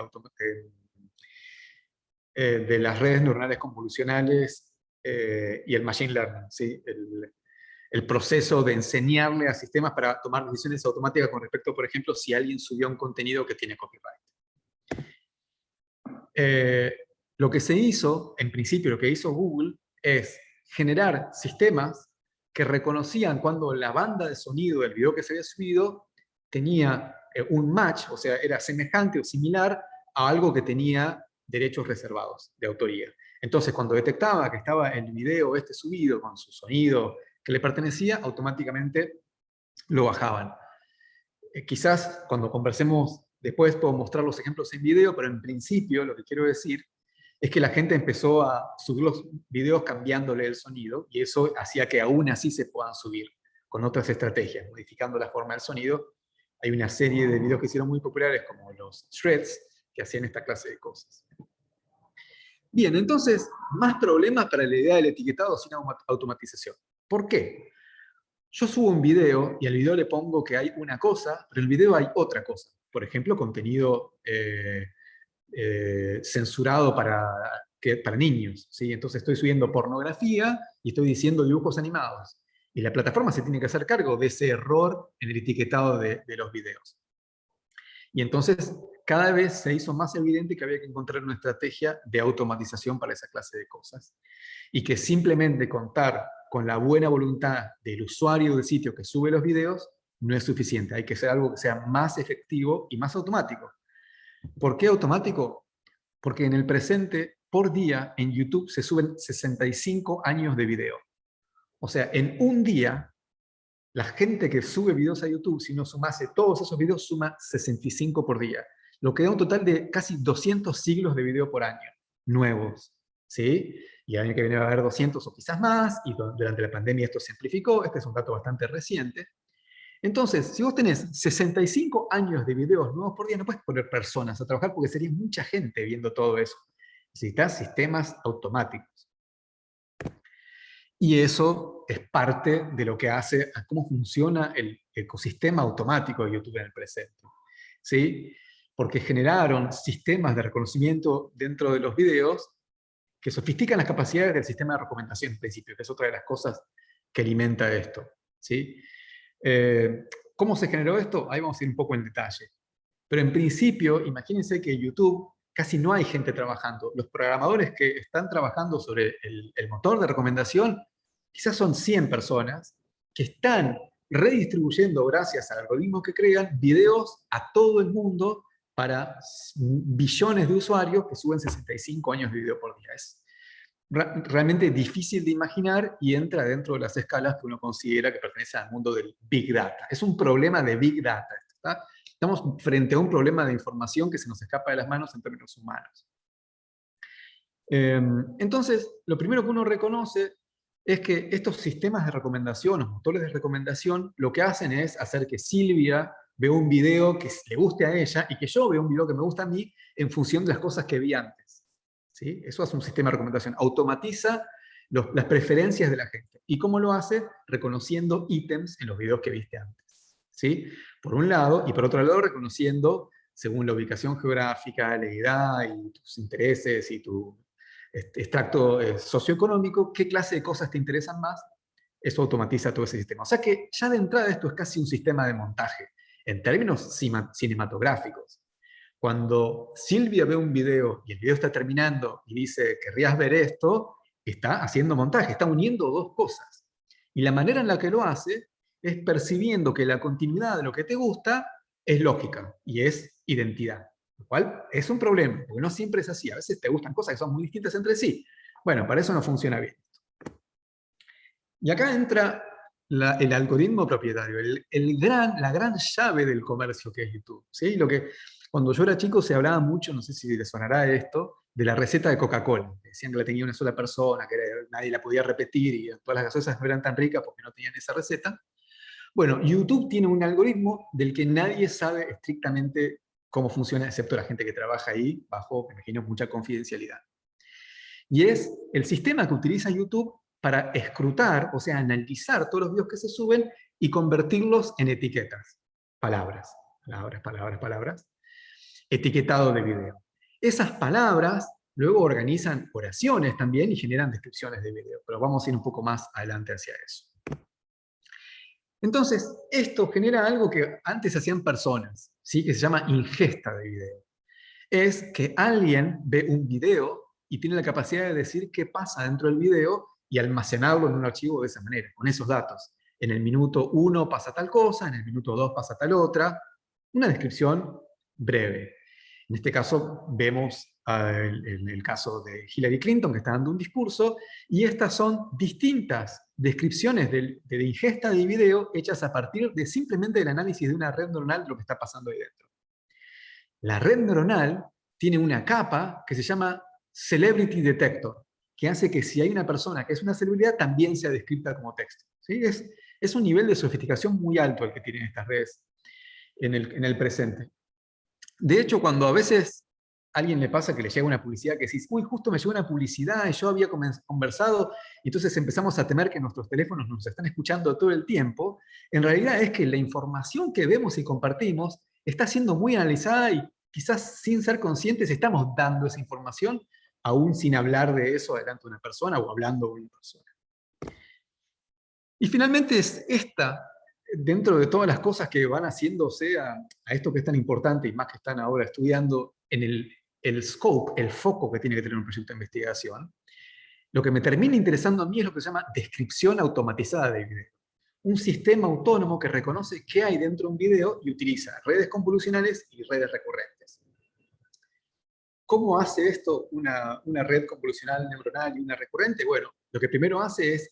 las redes neuronales convolucionales y el machine learning, ¿sí? El proceso de enseñarle a sistemas para tomar decisiones automáticas con respecto, por ejemplo, si alguien subió un contenido que tiene copyright. Lo que se hizo, en principio lo que hizo Google, es generar sistemas que reconocían cuando la banda de sonido del video que se había subido tenía un match, o sea, era semejante o similar a algo que tenía derechos reservados de autoría. Entonces, cuando detectaba que estaba el video este subido con su sonido que le pertenecía, automáticamente lo bajaban. Quizás cuando conversemos después puedo mostrar los ejemplos en video, pero en principio lo que quiero decir es que la gente empezó a subir los videos cambiándole el sonido, y eso hacía que aún así se puedan subir con otras estrategias, modificando la forma del sonido. Hay una serie de videos que hicieron muy populares, como los threads, que hacían esta clase de cosas. Bien, entonces, más problemas para la idea del etiquetado sin automatización. ¿Por qué? Yo subo un video y al video le pongo que hay una cosa, pero en el video hay otra cosa. Por ejemplo, contenido censurado para niños, ¿sí? Entonces estoy subiendo pornografía y estoy diciendo dibujos animados. Y la plataforma se tiene que hacer cargo de ese error en el etiquetado de los videos. Y entonces cada vez se hizo más evidente que había que encontrar una estrategia de automatización para esa clase de cosas. Y que simplemente contar con la buena voluntad del usuario del sitio que sube los videos no es suficiente. Hay que hacer algo que sea más efectivo y más automático. ¿Por qué automático? Porque en el presente, por día, en YouTube se suben 65 años de video. O sea, en un día, la gente que sube videos a YouTube, si no sumase todos esos videos, suma 65 por día. Lo que da un total de casi 200 siglos de video por año, nuevos. ¿Sí? Y el año que viene va a haber 200 o quizás más, y durante la pandemia esto se amplificó. Este es un dato bastante reciente. Entonces, si vos tenés 65 años de videos nuevos por día, no puedes poner personas a trabajar porque sería mucha gente viendo todo eso. Necesitas sistemas automáticos. Y eso es parte de lo que hace a cómo funciona el ecosistema automático de YouTube en el presente. ¿Sí? Porque generaron sistemas de reconocimiento dentro de los videos que sofistican las capacidades del sistema de recomendación, en principio, que es otra de las cosas que alimenta esto. ¿Sí? ¿Cómo se generó esto? Ahí vamos a ir un poco en detalle. Pero en principio, imagínense que en YouTube casi no hay gente trabajando. Los programadores que están trabajando sobre el motor de recomendación quizás son 100 personas que están redistribuyendo, gracias al algoritmo que crean, videos a todo el mundo para billones de usuarios que suben 65 años de video por día. Es realmente difícil de imaginar y entra dentro de las escalas que uno considera que pertenecen al mundo del Big Data. Es un problema de Big Data. ¿Está? Estamos frente a un problema de información que se nos escapa de las manos en términos humanos. Entonces, lo primero que uno reconoce es que estos sistemas de recomendación, los motores de recomendación, lo que hacen es hacer que Silvia veo un video que le guste a ella y que yo veo un video que me gusta a mí en función de las cosas que vi antes. ¿Sí? Eso es un sistema de recomendación. Automatiza las preferencias de la gente. ¿Y cómo lo hace? Reconociendo ítems en los videos que viste antes. ¿Sí? Por un lado, y por otro lado, reconociendo, según la ubicación geográfica, la edad y tus intereses y tu extracto socioeconómico, qué clase de cosas te interesan más. Eso automatiza todo ese sistema. O sea que ya de entrada esto es casi un sistema de montaje, en términos cinematográficos. Cuando Silvia ve un video y el video está terminando y dice, ¿querrías ver esto? Está haciendo montaje, está uniendo dos cosas. Y la manera en la que lo hace es percibiendo que la continuidad de lo que te gusta es lógica y es identidad. Lo cual es un problema, porque no siempre es así. A veces te gustan cosas que son muy distintas entre sí. Bueno, para eso no funciona bien. Y acá entra el algoritmo propietario, la gran llave del comercio que es YouTube. ¿Sí? Cuando yo era chico se hablaba mucho, no sé si les sonará esto, de la receta de Coca-Cola. Decían que la tenía una sola persona, que nadie la podía repetir y todas las gaseosas no eran tan ricas porque no tenían esa receta. Bueno, YouTube tiene un algoritmo del que nadie sabe estrictamente cómo funciona, excepto la gente que trabaja ahí, bajo, me imagino, mucha confidencialidad. Y es el sistema que utiliza YouTube para escrutar, o sea, analizar todos los videos que se suben y convertirlos en etiquetas. Palabras, palabras, palabras, palabras. Etiquetado de video. Esas palabras luego organizan oraciones también y generan descripciones de video, pero vamos a ir un poco más adelante hacia eso. Entonces, esto genera algo que antes hacían personas, ¿sí? Que se llama ingesta de video. Es que alguien ve un video y tiene la capacidad de decir qué pasa dentro del video y almacenarlo en un archivo de esa manera, con esos datos. En el minuto 1 pasa tal cosa, en el minuto 2 pasa tal otra. Una descripción breve. En este caso vemos el caso de Hillary Clinton, que está dando un discurso, y estas son distintas descripciones de ingesta de video hechas a partir de simplemente el análisis de una red neuronal de lo que está pasando ahí dentro. La red neuronal tiene una capa que se llama Celebrity Detector, que hace que si hay una persona que es una celebridad, también sea descrita como texto. ¿Sí? Es un nivel de sofisticación muy alto el que tienen estas redes en el presente. De hecho, cuando a veces a alguien le pasa que le llega una publicidad que decís, uy, justo me llegó una publicidad y yo había conversado, y entonces empezamos a temer que nuestros teléfonos nos están escuchando todo el tiempo, en realidad es que la información que vemos y compartimos está siendo muy analizada y quizás sin ser conscientes estamos dando esa información, aún sin hablar de eso delante de una persona o hablando de una persona. Y finalmente es esta, dentro de todas las cosas que van haciéndose a esto que es tan importante y más que están ahora estudiando en el scope, el foco que tiene que tener un proyecto de investigación, lo que me termina interesando a mí es lo que se llama descripción automatizada de video. Un sistema autónomo que reconoce qué hay dentro de un video y utiliza redes convolucionales y redes recurrentes. ¿Cómo hace esto una red convolucional neuronal y una recurrente? Bueno, lo que primero hace es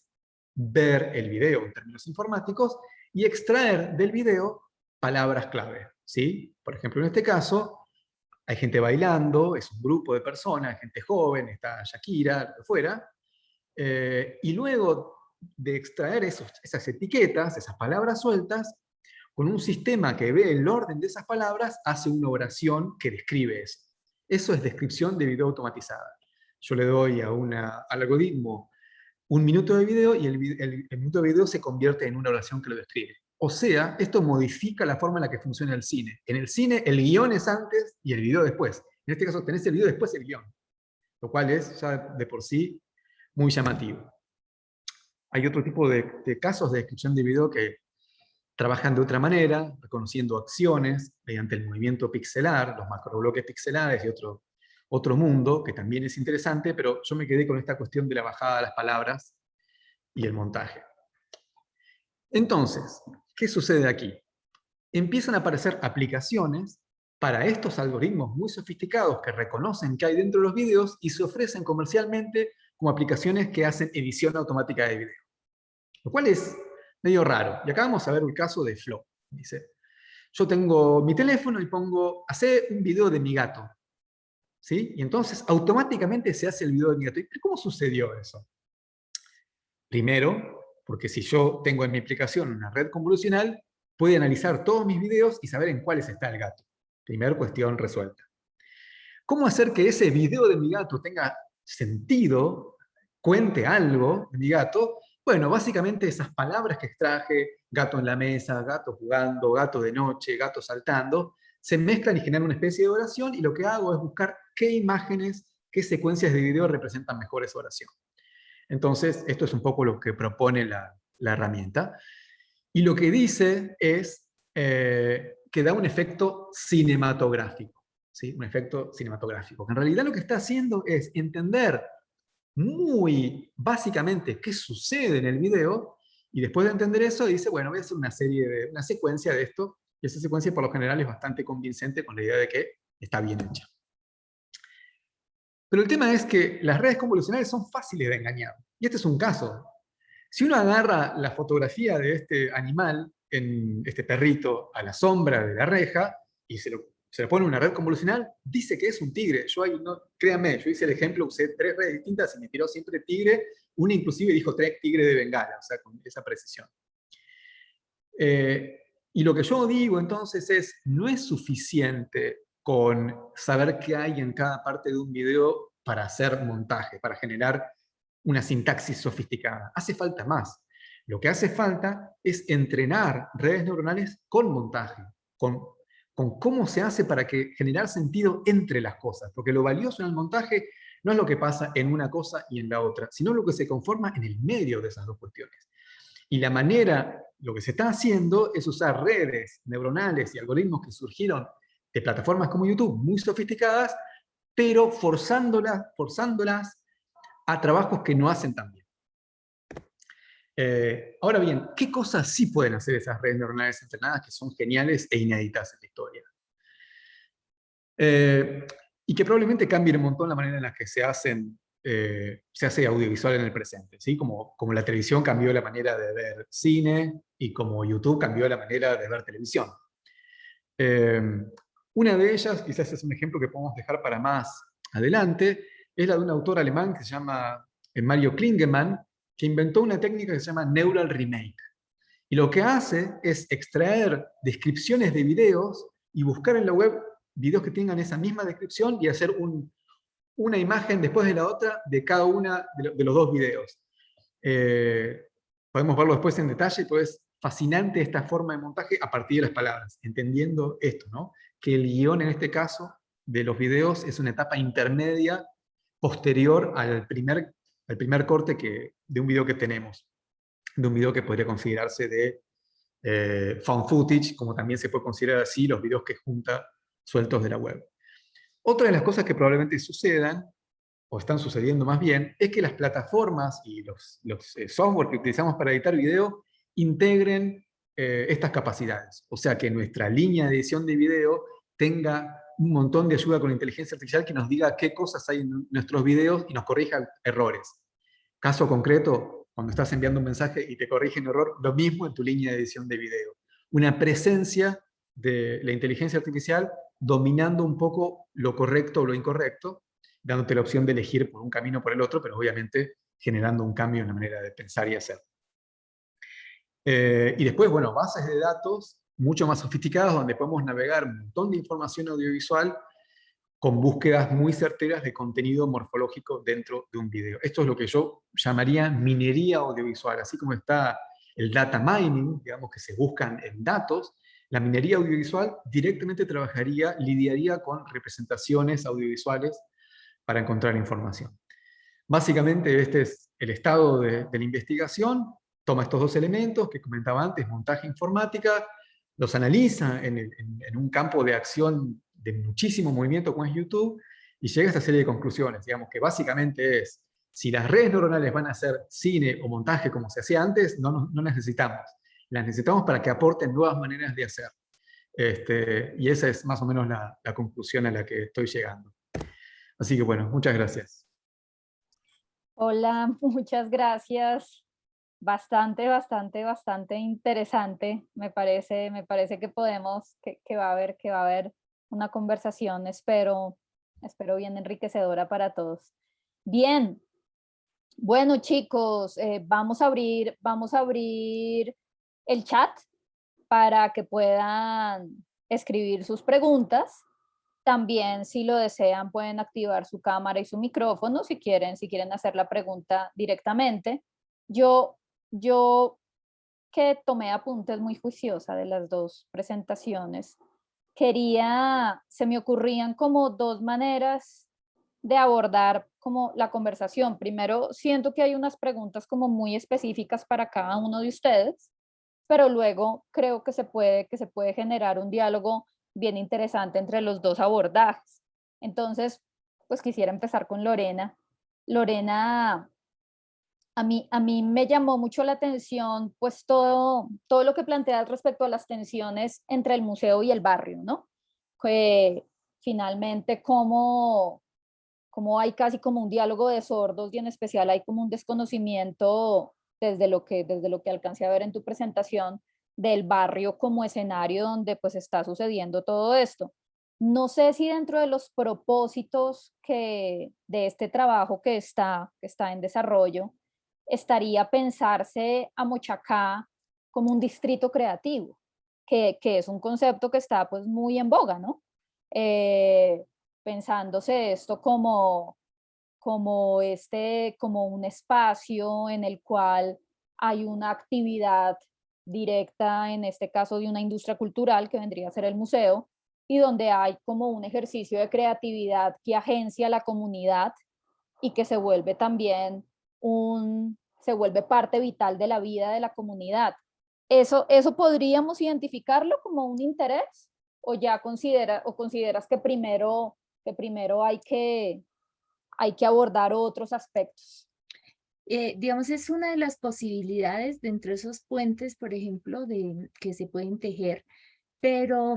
ver el video en términos informáticos y extraer del video palabras clave. ¿Sí? Por ejemplo, en este caso, hay gente bailando, es un grupo de personas, gente joven, está Shakira, lo que fuera, y luego de extraer esas etiquetas, esas palabras sueltas, con un sistema que ve el orden de esas palabras, hace una oración que describe eso. Eso es descripción de video automatizada. Yo le doy al algoritmo un minuto de video y el minuto de video se convierte en una oración que lo describe. O sea, esto modifica la forma en la que funciona el cine. En el cine el guión es antes y el video después. En este caso tenés el video después el guión, lo cual es ya de por sí muy llamativo. Hay otro tipo de casos de descripción de video que trabajan de otra manera, reconociendo acciones mediante el movimiento pixelar, los macrobloques pixelares y otro mundo, que también es interesante, pero yo me quedé con esta cuestión de la bajada de las palabras y el montaje. Entonces, ¿qué sucede aquí? Empiezan a aparecer aplicaciones para estos algoritmos muy sofisticados que reconocen qué hay dentro de los videos y se ofrecen comercialmente como aplicaciones que hacen edición automática de video. Lo cual es medio raro. Y acá vamos a ver el caso de Flo. Dice, yo tengo mi teléfono y pongo, hace un video de mi gato. ¿Sí? Y entonces automáticamente se hace el video de mi gato. ¿Pero cómo sucedió eso? Primero, porque si yo tengo en mi aplicación una red convolucional, puede analizar todos mis videos y saber en cuáles está el gato. Primera cuestión resuelta. ¿Cómo hacer que ese video de mi gato tenga sentido, cuente algo de mi gato? Bueno, básicamente esas palabras que extraje, gato en la mesa, gato jugando, gato de noche, gato saltando, se mezclan y generan una especie de oración, y lo que hago es buscar qué imágenes, qué secuencias de video representan mejor esa oración. Entonces, esto es un poco lo que propone la herramienta. Y lo que dice es que da un efecto cinematográfico. ¿Sí? Un efecto cinematográfico. En realidad lo que está haciendo es entender muy básicamente qué sucede en el video, y después de entender eso dice, bueno, voy a hacer una secuencia de esto, y esa secuencia por lo general es bastante convincente con la idea de que está bien hecha. Pero el tema es que las redes convolucionales son fáciles de engañar, y este es un caso. Si uno agarra la fotografía de este animal, en este perrito, a la sombra de la reja, y se lo pone en una red convolucional, dice que es un tigre. Yo ahí, no, créanme, yo hice el ejemplo, usé 3 redes distintas y me tiró siempre tigre. Una inclusive dijo 3 tigres de Bengala, o sea, con esa precisión. Y lo que yo digo entonces es, no es suficiente con saber qué hay en cada parte de un video para hacer montaje, para generar una sintaxis sofisticada. Hace falta más. Lo que hace falta es entrenar redes neuronales con montaje, con cómo se hace para que generar sentido entre las cosas, porque lo valioso en el montaje no es lo que pasa en una cosa y en la otra, sino lo que se conforma en el medio de esas dos cuestiones. Y la manera, lo que se está haciendo es usar redes neuronales y algoritmos que surgieron de plataformas como YouTube, muy sofisticadas, pero forzándolas a trabajos que no hacen tan bien. Ahora bien, ¿qué cosas sí pueden hacer esas redes neuronales entrenadas que son geniales e inéditas en la historia? Y que probablemente cambien un montón la manera en la que se hace audiovisual en el presente, ¿sí? Como la televisión cambió la manera de ver cine, y como YouTube cambió la manera de ver televisión. Una de ellas, quizás es un ejemplo que podemos dejar para más adelante, es la de un autor alemán que se llama Mario Klingemann, que inventó una técnica que se llama Neural Remake. Y lo que hace es extraer descripciones de videos y buscar en la web videos que tengan esa misma descripción y hacer una imagen después de la otra de cada una de los dos videos. Podemos verlo después en detalle, pero es fascinante esta forma de montaje a partir de las palabras, entendiendo esto, ¿no? Que el guión en este caso de los videos es una etapa intermedia posterior al primer corte de un video que tenemos, de un video que podría considerarse de found footage, como también se puede considerar así los videos que junta sueltos de la web. Otra de las cosas que probablemente sucedan, o están sucediendo más bien, es que las plataformas y los software que utilizamos para editar video integren estas capacidades. O sea, que nuestra línea de edición de video tenga un montón de ayuda con inteligencia artificial que nos diga qué cosas hay en nuestros videos y nos corrija errores. Caso concreto, cuando estás enviando un mensaje y te corrige un error, lo mismo en tu línea de edición de video. Una presencia de la inteligencia artificial dominando un poco lo correcto o lo incorrecto, dándote la opción de elegir por un camino o por el otro, pero obviamente generando un cambio en la manera de pensar y hacer. Y después, bueno, bases de datos mucho más sofisticadas donde podemos navegar un montón de información audiovisual con búsquedas muy certeras de contenido morfológico dentro de un video. Esto es lo que yo llamaría minería audiovisual, así como está el data mining, digamos que se buscan en datos, la minería audiovisual directamente lidiaría con representaciones audiovisuales para encontrar información. Básicamente este es el estado de la investigación, toma estos dos elementos que comentaba antes, montaje informática, los analiza en un campo de acción de muchísimo movimiento como es YouTube, y llega a esta serie de conclusiones, digamos que básicamente es, si las redes neuronales van a hacer cine o montaje como se hacía antes, no necesitamos. Las necesitamos para que aporten nuevas maneras de hacer. Y esa es más o menos la conclusión a la que estoy llegando. Así que bueno, muchas gracias. Hola, muchas gracias. Bastante interesante. Me parece que podemos, que va a haber una conversación, espero bien enriquecedora para todos. Bien. Bueno, chicos, vamos a abrir el chat. para que puedan escribir sus preguntas. También, si lo desean, pueden activar su cámara y su micrófono si quieren hacer la pregunta directamente. Yo que tomé apuntes muy juiciosa de las dos presentaciones, se me ocurrían como dos maneras de abordar como la conversación. Primero, siento que hay unas preguntas como muy específicas para cada uno de ustedes, pero luego creo que se puede generar un diálogo bien interesante entre los dos abordajes. Entonces, pues quisiera empezar con Lorena. Lorena, a mí me llamó mucho la atención pues todo lo que planteas respecto a las tensiones entre el museo y el barrio, ¿no? Que finalmente cómo hay casi como un diálogo de sordos y en especial hay como un desconocimiento desde lo que alcancé a ver en tu presentación del barrio como escenario donde pues está sucediendo todo esto. No sé si dentro de los propósitos de este trabajo que está en desarrollo, estaría pensarse a Mochacá como un distrito creativo, que es un concepto que está pues muy en boga, ¿no? Pensándose esto como un espacio en el cual hay una actividad directa, en este caso de una industria cultural que vendría a ser el museo, y donde hay como un ejercicio de creatividad que agencia a la comunidad y que se vuelve también se vuelve parte vital de la vida de la comunidad. ¿Eso podríamos identificarlo como un interés? ¿O ya consideras que primero hay que abordar otros aspectos? Digamos, es una de las posibilidades dentro de esos puentes, por ejemplo, que se pueden tejer, pero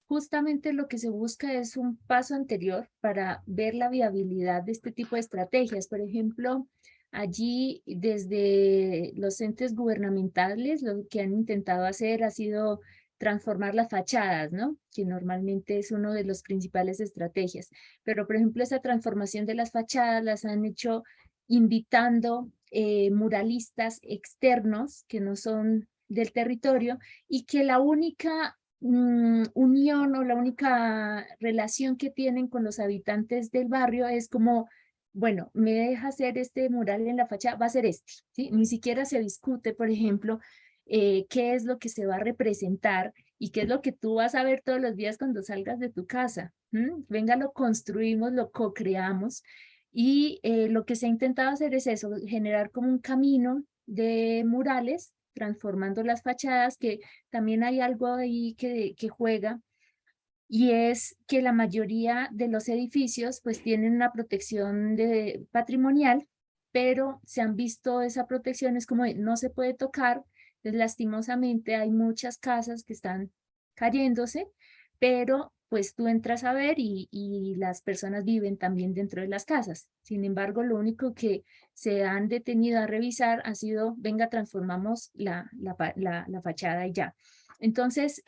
justamente lo que se busca es un paso anterior para ver la viabilidad de este tipo de estrategias. Por ejemplo, allí desde los entes gubernamentales lo que han intentado hacer ha sido transformar las fachadas, ¿no? Que normalmente es uno de los principales estrategias. Pero, por ejemplo, esa transformación de las fachadas las han hecho invitando muralistas externos que no son del territorio y que la única unión o la única relación que tienen con los habitantes del barrio es como, bueno, me deja hacer este mural en la fachada, va a ser este, ¿sí? Ni siquiera se discute, por ejemplo, qué es lo que se va a representar y qué es lo que tú vas a ver todos los días cuando salgas de tu casa. Venga, lo construimos, lo co-creamos y lo que se ha intentado hacer es eso, generar como un camino de murales, transformando las fachadas, que también hay algo ahí que juega, y es que la mayoría de los edificios pues tienen una protección patrimonial, pero se han visto esa protección, es como no se puede tocar, entonces lastimosamente hay muchas casas que están cayéndose, pero pues tú entras a ver y las personas viven también dentro de las casas. Sin embargo, lo único que se han detenido a revisar ha sido, venga, transformamos la fachada y ya. Entonces,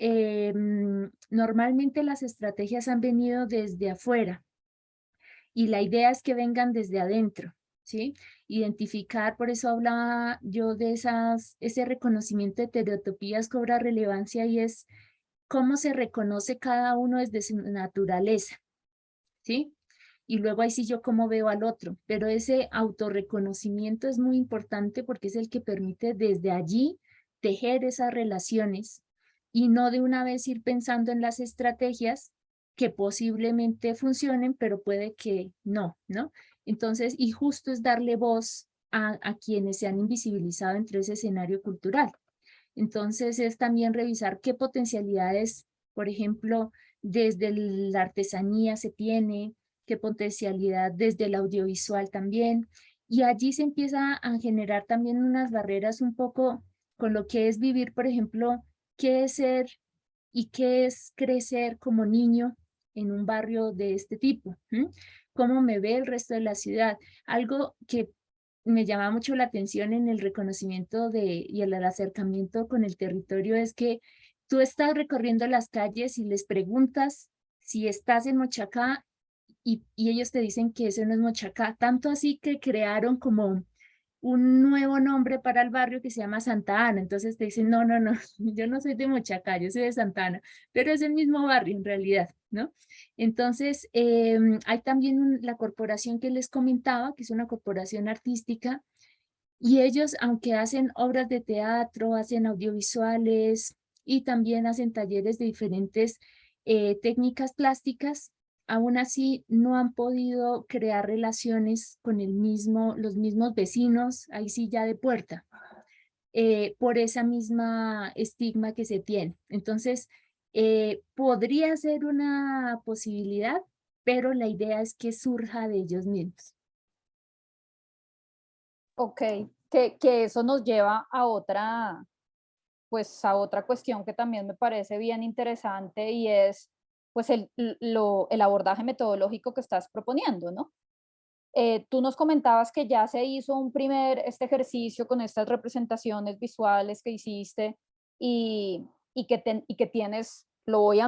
normalmente las estrategias han venido desde afuera y la idea es que vengan desde adentro, ¿sí? Identificar, por eso hablaba yo de ese reconocimiento de estereotipías cobra relevancia y es cómo se reconoce cada uno desde su naturaleza, ¿sí? Y luego ahí sí yo cómo veo al otro, pero ese autorreconocimiento es muy importante porque es el que permite desde allí tejer esas relaciones y no de una vez ir pensando en las estrategias que posiblemente funcionen, pero puede que no, ¿no? Entonces, y justo es darle voz a quienes se han invisibilizado entre ese escenario cultural. Entonces, es también revisar qué potencialidades, por ejemplo, desde la artesanía se tiene, qué potencialidad desde el audiovisual también. Y allí se empieza a generar también unas barreras un poco con lo que es vivir, por ejemplo, qué es ser y qué es crecer como niño en un barrio de este tipo. ¿Cómo me ve el resto de la ciudad? Algo que me llama mucho la atención en el reconocimiento y el acercamiento con el territorio es que tú estás recorriendo las calles y les preguntas si estás en Mochacá y ellos te dicen que eso no es Mochacá, tanto así que crearon como un nuevo nombre para el barrio que se llama Santa Ana. Entonces te dicen, no, no, no, yo no soy de Mochacá, yo soy de Santa Ana, pero es el mismo barrio en realidad, ¿no? Entonces, hay también la corporación que les comentaba, que es una corporación artística, y ellos, aunque hacen obras de teatro, hacen audiovisuales y también hacen talleres de diferentes técnicas plásticas, aún así no han podido crear relaciones con los mismos vecinos, ahí sí ya de puerta, por esa misma estigma que se tiene. Entonces, podría ser una posibilidad, pero la idea es que surja de ellos mismos. Ok, que eso nos lleva a otra, pues a otra cuestión que también me parece bien interesante y es pues el abordaje metodológico que estás proponiendo, ¿no? Tú nos comentabas que ya se hizo este ejercicio con estas representaciones visuales que hiciste y que tienes, lo voy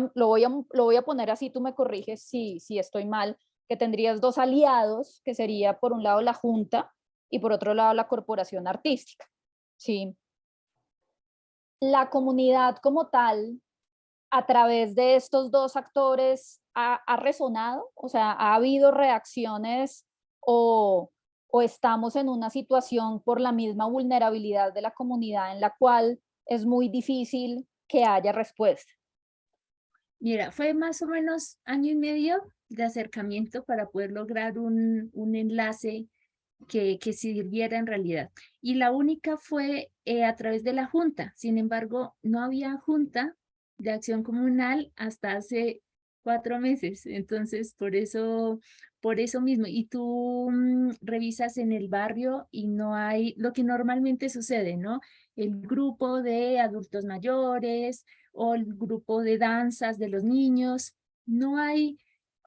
a poner así, tú me corriges si estoy mal, que tendrías dos aliados, que sería por un lado la Junta y por otro lado la Corporación Artística, ¿sí? La comunidad como tal, a través de estos dos actores, ha resonado, o sea, ha habido reacciones o, o estamos en una situación por la misma vulnerabilidad de la comunidad en la cual es muy difícil que haya respuesta. Mira, fue más o menos año y medio de acercamiento para poder lograr un enlace que sirviera en realidad. Y la única fue a través de la Junta. Sin embargo, no había Junta de Acción Comunal hasta hace 4 meses. Entonces, por eso mismo. Y tú revisas en el barrio y no hay lo que normalmente sucede, ¿no? El grupo de adultos mayores o el grupo de danzas de los niños. No hay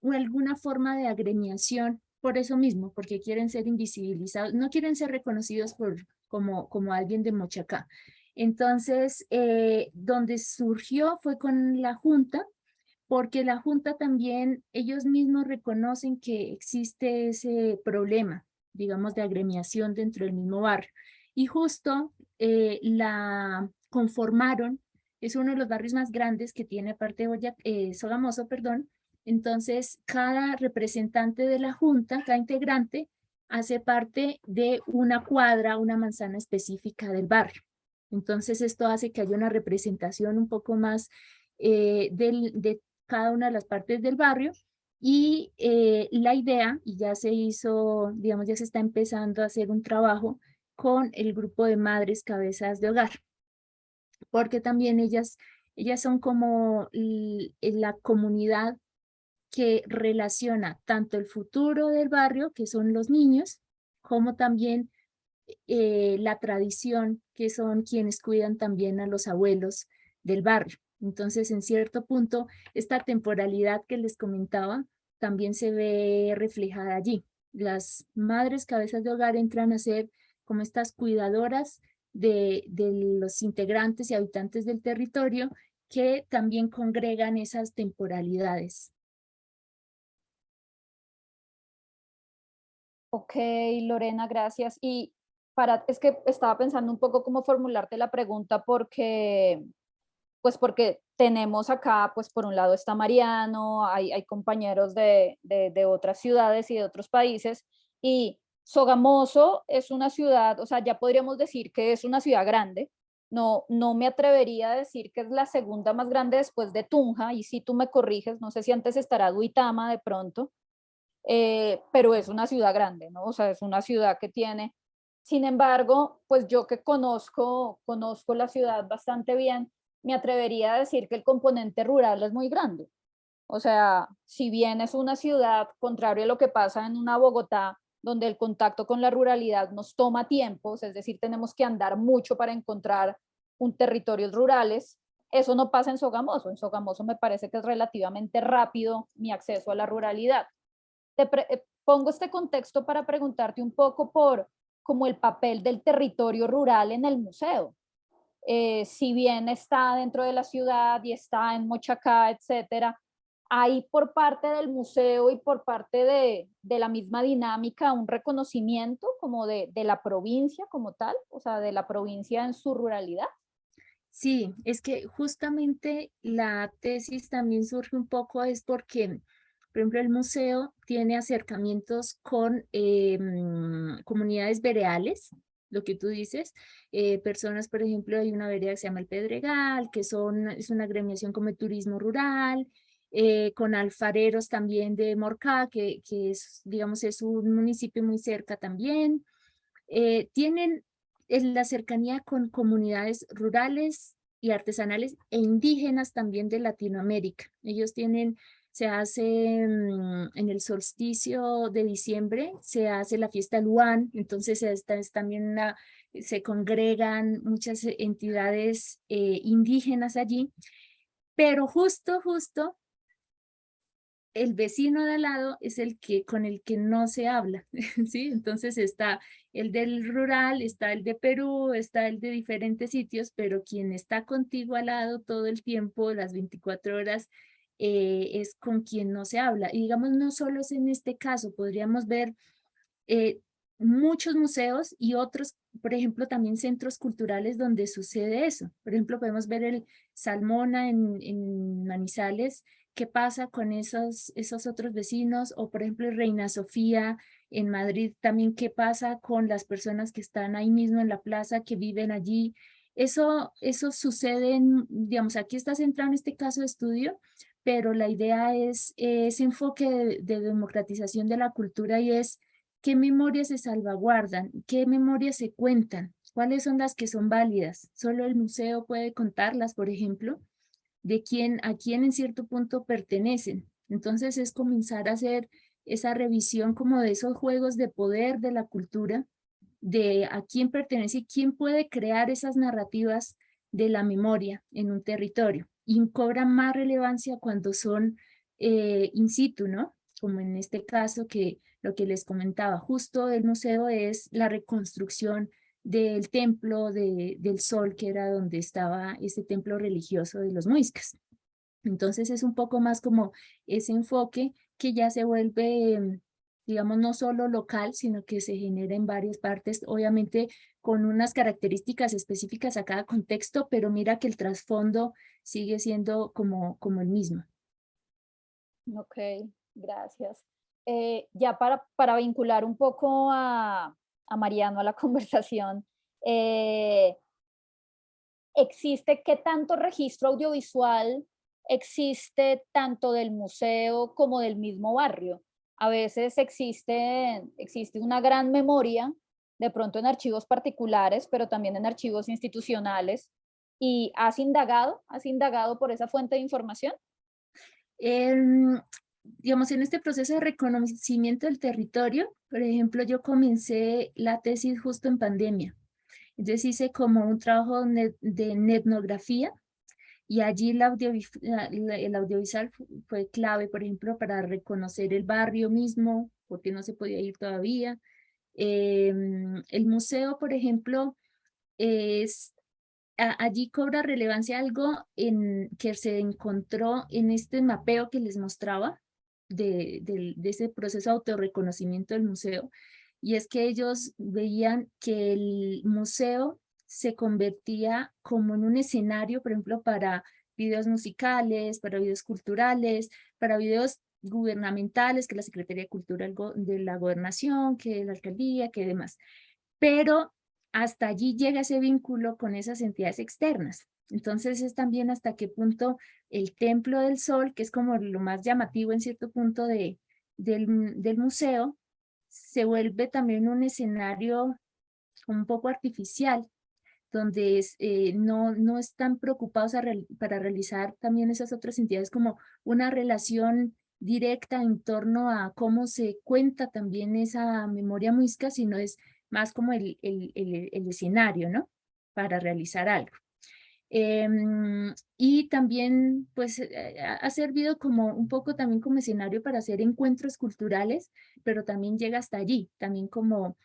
alguna forma de agremiación por eso mismo, porque quieren ser invisibilizados, no quieren ser reconocidos como alguien de Mochacá. Entonces, donde surgió fue con la Junta, porque la Junta también, ellos mismos reconocen que existe ese problema, digamos, de agremiación dentro del mismo barrio. Y justo la conformaron, es uno de los barrios más grandes que tiene aparte Sogamoso, perdón. Entonces, cada representante de la Junta, cada integrante, hace parte de una cuadra, una manzana específica del barrio. Entonces, esto hace que haya una representación un poco más de cada una de las partes del barrio y la idea, y ya se hizo, digamos, ya se está empezando a hacer un trabajo con el grupo de madres cabezas de hogar, porque también ellas son como la comunidad que relaciona tanto el futuro del barrio, que son los niños, como también la tradición, que son quienes cuidan también a los abuelos del barrio. Entonces, en cierto punto, esta temporalidad que les comentaba también se ve reflejada allí. Las madres cabezas de hogar entran a ser como estas cuidadoras de los integrantes y habitantes del territorio que también congregan esas temporalidades. Ok, Lorena, gracias. Es que estaba pensando un poco cómo formularte la pregunta porque tenemos acá, pues por un lado está Mariano, hay compañeros de otras ciudades y de otros países, y Sogamoso es una ciudad, o sea, ya podríamos decir que es una ciudad grande. No me atrevería a decir que es la segunda más grande después de Tunja, y si tú me corriges, no sé si antes estará Duitama de pronto, pero es una ciudad grande, ¿no? O sea, es una ciudad que tiene, sin embargo, pues yo que conozco la ciudad bastante bien, me atrevería a decir que el componente rural es muy grande. O sea, si bien es una ciudad, contrario a lo que pasa en una Bogotá, donde el contacto con la ruralidad nos toma tiempos, es decir, tenemos que andar mucho para encontrar un territorios rurales, eso no pasa en Sogamoso. En Sogamoso me parece que es relativamente rápido mi acceso a la ruralidad. Pongo este contexto para preguntarte un poco por como el papel del territorio rural en el museo. Si bien está dentro de la ciudad y está en Mochacá, etcétera, ¿hay por parte del museo y por parte de la misma dinámica un reconocimiento como de la provincia como tal? O sea, de la provincia en su ruralidad. Sí, es que justamente la tesis también surge un poco es porque, por ejemplo, el museo tiene acercamientos con comunidades veredales, lo que tú dices, personas, por ejemplo, hay una vereda que se llama El Pedregal, es una agremiación como de turismo rural, con alfareros también de Morcá, que es, digamos, es un municipio muy cerca también. Tienen la cercanía con comunidades rurales y artesanales e indígenas también de Latinoamérica. Ellos tienen, se hace en el solsticio de diciembre, se hace la fiesta Luán, entonces es también se congregan muchas entidades indígenas allí, pero justo el vecino de al lado es el que con el que no se habla, ¿sí? Entonces está el del rural, está el de Perú, está el de diferentes sitios, pero quien está contigo al lado todo el tiempo, las 24 horas, es con quien no se habla. Y digamos, no solo es en este caso, podríamos ver eh, muchos museos y otros, por ejemplo, también centros culturales donde sucede eso. Por ejemplo, podemos ver el Salmona en Manizales, qué pasa con esos otros vecinos, o por ejemplo, el Reina Sofía en Madrid, también qué pasa con las personas que están ahí mismo en la plaza, que viven allí. Eso sucede, digamos, aquí está centrado en este caso de estudio, pero la idea es ese enfoque de democratización de la cultura y es qué memorias se salvaguardan, qué memorias se cuentan, cuáles son las que son válidas. Solo el museo puede contarlas, por ejemplo, de quién, a quién en cierto punto pertenecen. Entonces es comenzar a hacer esa revisión como de esos juegos de poder de la cultura, de a quién pertenece y quién puede crear esas narrativas de la memoria en un territorio. Y cobra más relevancia cuando son in situ, ¿no? Como en este caso que lo que les comentaba, justo el museo es la reconstrucción del templo del Sol, que era donde estaba ese templo religioso de los muiscas. Entonces es un poco más como ese enfoque que ya se vuelve, digamos, no solo local, sino que se genera en varias partes, obviamente con unas características específicas a cada contexto, pero mira que el trasfondo sigue siendo como el mismo. Ok, gracias. Ya para vincular un poco a Mariano a la conversación, eh, ¿existe qué tanto registro audiovisual existe tanto del museo como del mismo barrio? A veces existe una gran memoria, de pronto en archivos particulares, pero también en archivos institucionales. ¿Y has indagado por esa fuente de información? Em, digamos, en este proceso de reconocimiento del territorio, por ejemplo, yo comencé la tesis justo en pandemia. Entonces hice como un trabajo de etnografía y allí el audiovisual fue clave, por ejemplo, para reconocer el barrio mismo, porque no se podía ir todavía. El museo, por ejemplo, es, allí cobra relevancia algo que se encontró en este mapeo que les mostraba de ese proceso de autorreconocimiento del museo, y es que ellos veían que el museo se convertía como en un escenario, por ejemplo, para videos musicales, para videos culturales, para videos gubernamentales, que la Secretaría de Cultura de la Gobernación, que la Alcaldía, que demás. Pero hasta allí llega ese vínculo con esas entidades externas. Entonces es también hasta qué punto el Templo del Sol, que es como lo más llamativo en cierto punto del museo, se vuelve también un escenario un poco artificial, donde no están preocupados para realizar también esas otras entidades como una relación directa en torno a cómo se cuenta también esa memoria muisca, sino es más como el escenario, ¿no? Para realizar algo. Y también, pues, ha servido como un poco también como escenario para hacer encuentros culturales, pero también llega hasta allí, también como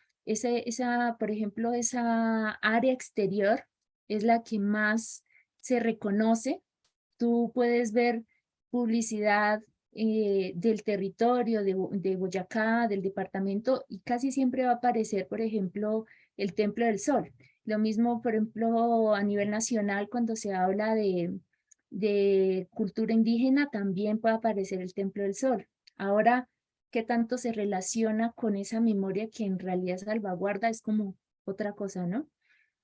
por ejemplo, esa área exterior es la que más se reconoce. Tú puedes ver publicidad del territorio, de Boyacá, del departamento, y casi siempre va a aparecer, por ejemplo, el Templo del Sol. Lo mismo, por ejemplo, a nivel nacional, cuando se habla de cultura indígena, también puede aparecer el Templo del Sol. Ahora, ¿qué tanto se relaciona con esa memoria que en realidad salvaguarda? Es como otra cosa, ¿no?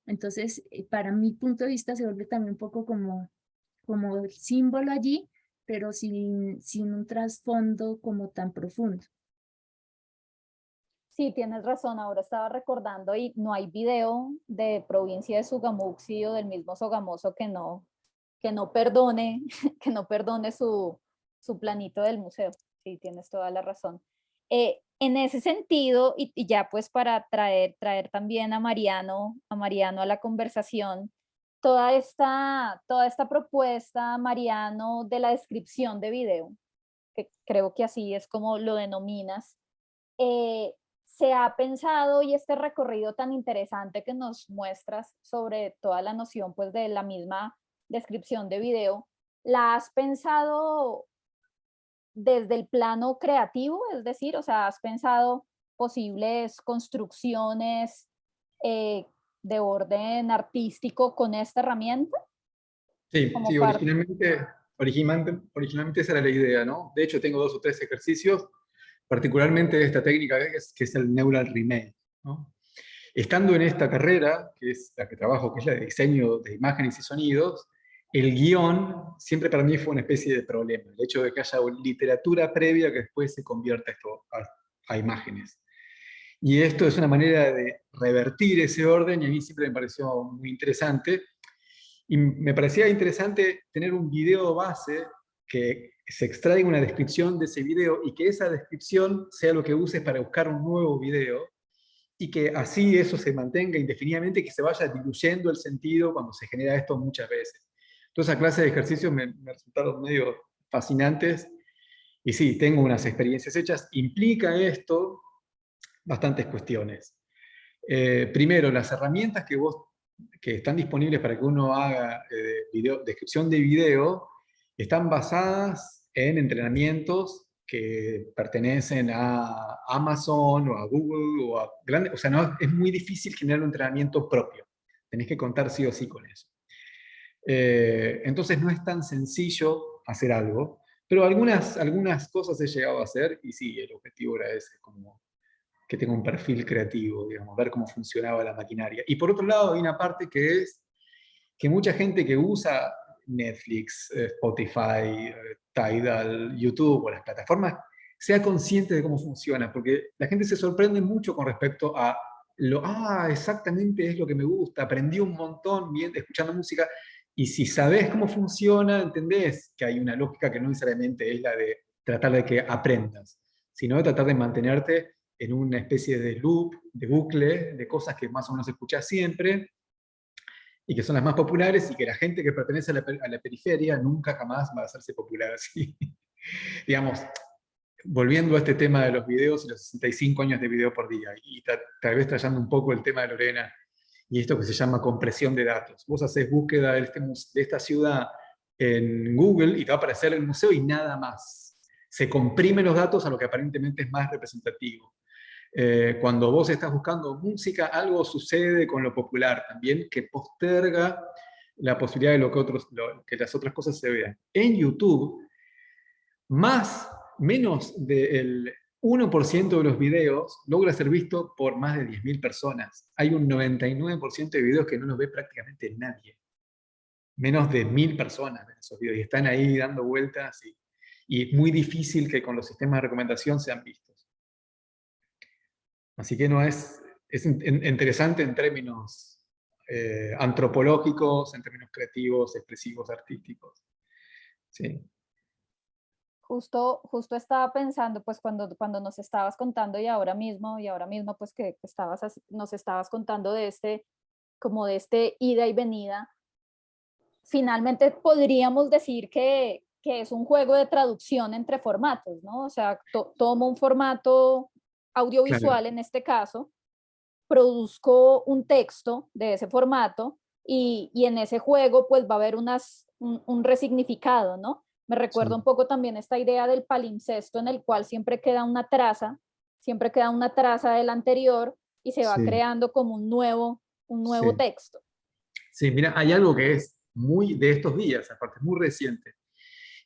Entonces, para mi punto de vista, se vuelve también un poco como el símbolo allí, pero sin un trasfondo como tan profundo. Sí, tienes razón, ahora estaba recordando y no hay video de provincia de Sogamuxi o del mismo Sogamoso que no perdone, que no perdone su planito del museo. Sí, tienes toda la razón. En ese sentido, y ya pues para traer también a Mariano a la conversación, toda esta propuesta, Mariano, de la descripción de video, que creo que así es como lo denominas, se ha pensado y este recorrido tan interesante que nos muestras sobre toda la noción pues de la misma descripción de video, ¿la has pensado desde el plano creativo? Es decir, o sea, ¿has pensado posibles construcciones eh, de orden artístico con esta herramienta? Sí, Como sí, parte. originalmente esa era la idea, ¿no? De hecho, tengo 2 o 3 ejercicios, particularmente de esta técnica que es el Neural Remake, ¿no? Estando en esta carrera, que es la que trabajo, que es la de diseño de imágenes y sonidos, el guión siempre para mí fue una especie de problema, el hecho de que haya literatura previa que después se convierta esto a imágenes. Y esto es una manera de revertir ese orden y a mí siempre me pareció muy interesante. Y me parecía interesante tener un video base que se extraiga una descripción de ese video y que esa descripción sea lo que uses para buscar un nuevo video y que así eso se mantenga indefinidamente y que se vaya diluyendo el sentido cuando se genera esto muchas veces. Toda esa clase de ejercicios me resultaron medio fascinantes y sí, tengo unas experiencias hechas. Implica esto bastantes cuestiones. Primero, las herramientas que están disponibles para que uno haga descripción de video están basadas en entrenamientos que pertenecen a Amazon o a Google o a grandes, o sea, no, es muy difícil generar un entrenamiento propio. Tenés que contar sí o sí con eso. Entonces no es tan sencillo hacer algo, pero algunas cosas he llegado a hacer y sí, el objetivo era ese, como que tenga un perfil creativo, digamos, ver cómo funcionaba la maquinaria. Y por otro lado, hay una parte que es que mucha gente que usa Netflix, Spotify, Tidal, YouTube o las plataformas, sea consciente de cómo funciona, porque la gente se sorprende mucho con respecto a exactamente es lo que me gusta, aprendí un montón bien escuchando música, y si sabes cómo funciona, entendés que hay una lógica que no necesariamente es la de tratar de que aprendas, sino de tratar de mantenerte en una especie de loop, de bucle, de cosas que más o menos escuchás siempre, y que son las más populares, y que la gente que pertenece a la periferia nunca jamás va a hacerse popular así. Digamos, volviendo a este tema de los videos y los 65 años de video por día, y tal vez trayendo un poco el tema de Lorena, y esto que se llama compresión de datos. Vos haces búsqueda de esta ciudad en Google y te va a aparecer el museo y nada más. Se comprimen los datos a lo que aparentemente es más representativo. Cuando vos estás buscando música, algo sucede con lo popular también que posterga la posibilidad de que las otras cosas se vean. En YouTube, menos del 1% de los videos logra ser visto por más de 10.000 personas. Hay un 99% de videos que no los ve prácticamente nadie. Menos de 1.000 personas en esos videos y están ahí dando vueltas y es muy difícil que con los sistemas de recomendación sean vistos. Así que no es interesante en términos antropológicos, en términos creativos, expresivos, artísticos. Sí. Justo estaba pensando, pues cuando nos estabas contando y ahora mismo pues que nos estabas contando de como de este ida y venida, finalmente podríamos decir que es un juego de traducción entre formatos, ¿no? O sea, tomo un formato Claro. audiovisual en este caso, produzco un texto de ese formato y en ese juego pues va a haber un resignificado, ¿no? Me recuerda Sí. un poco también esta idea del palimpsesto en el cual siempre queda una traza del anterior y se va Sí, creando como un nuevo sí. texto. Sí, mira, hay algo que es muy de estos días, aparte, muy reciente,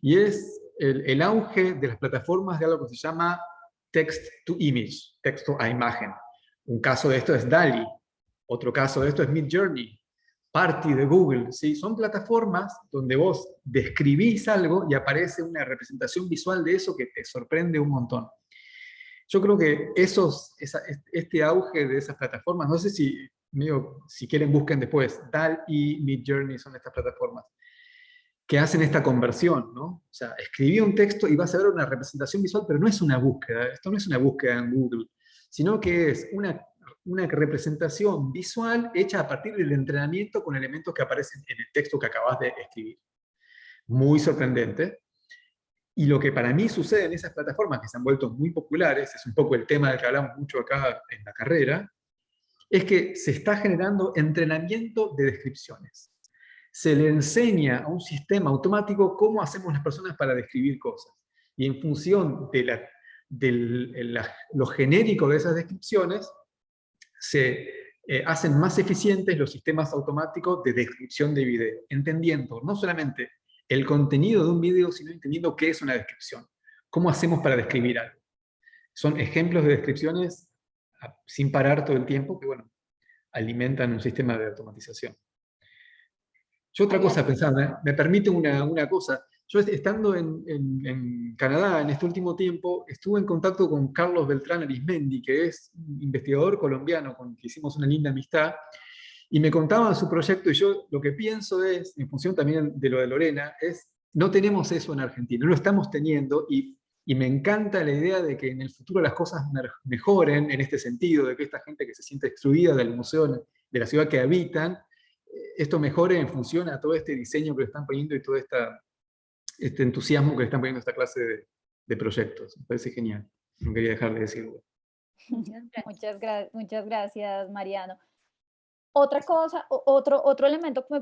y es el auge de las plataformas de algo que se llama text to image, texto a imagen. Un caso de esto es DALL-E, otro caso de esto es Midjourney, Party de Google, ¿sí? Son plataformas donde vos describís algo y aparece una representación visual de eso que te sorprende un montón. Yo creo que este auge de esas plataformas, no sé si quieren busquen después, DALL y Midjourney son estas plataformas que hacen esta conversión, ¿no? O sea, escribí un texto y vas a ver una representación visual, pero no es una búsqueda, esto no es una búsqueda en Google, sino que es una representación visual hecha a partir del entrenamiento con elementos que aparecen en el texto que acabas de escribir. Muy sorprendente. Y lo que para mí sucede en esas plataformas que se han vuelto muy populares, es un poco el tema del que hablamos mucho acá en la carrera, es que se está generando entrenamiento de descripciones. Se le enseña a un sistema automático cómo hacemos las personas para describir cosas. Y en función de lo genérico de esas descripciones, se hacen más eficientes los sistemas automáticos de descripción de video, entendiendo no solamente el contenido de un video, sino entendiendo qué es una descripción. ¿Cómo hacemos para describir algo? Son ejemplos de descripciones sin parar todo el tiempo que, bueno, alimentan un sistema de automatización. Yo otra Hay cosa algo, pensaba, me permite una cosa. Yo estando en Canadá en este último tiempo, estuve en contacto con Carlos Beltrán Arismendi, que es un investigador colombiano con el que hicimos una linda amistad, y me contaba su proyecto, y yo lo que pienso es, en función también de lo de Lorena, es, no tenemos eso en Argentina, no lo estamos teniendo, y me encanta la idea de que en el futuro las cosas mejoren en este sentido, de que esta gente que se siente excluida del museo, de la ciudad que habitan, esto mejore en función a todo este diseño que le están poniendo y todo este entusiasmo que le están poniendo a esta clase de proyectos. Me parece genial. No quería dejar de decirlo. Muchas gracias. muchas gracias, Mariano. Otra cosa, otro elemento que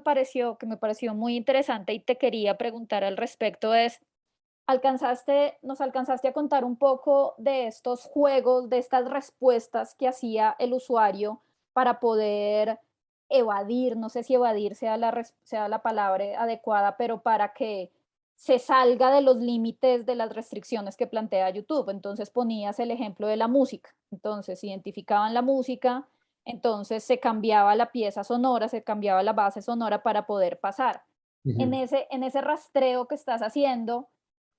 me pareció muy interesante y te quería preguntar al respecto es, nos alcanzaste a contar un poco de estos juegos, de estas respuestas que hacía el usuario para poder evadir, no sé si evadir sea la palabra adecuada, pero para que se salga de los límites de las restricciones que plantea YouTube. Entonces ponías el ejemplo de la música. Entonces identificaban la música, entonces se cambiaba la pieza sonora, se cambiaba la base sonora para poder pasar. Ujú. En ese rastreo que estás haciendo,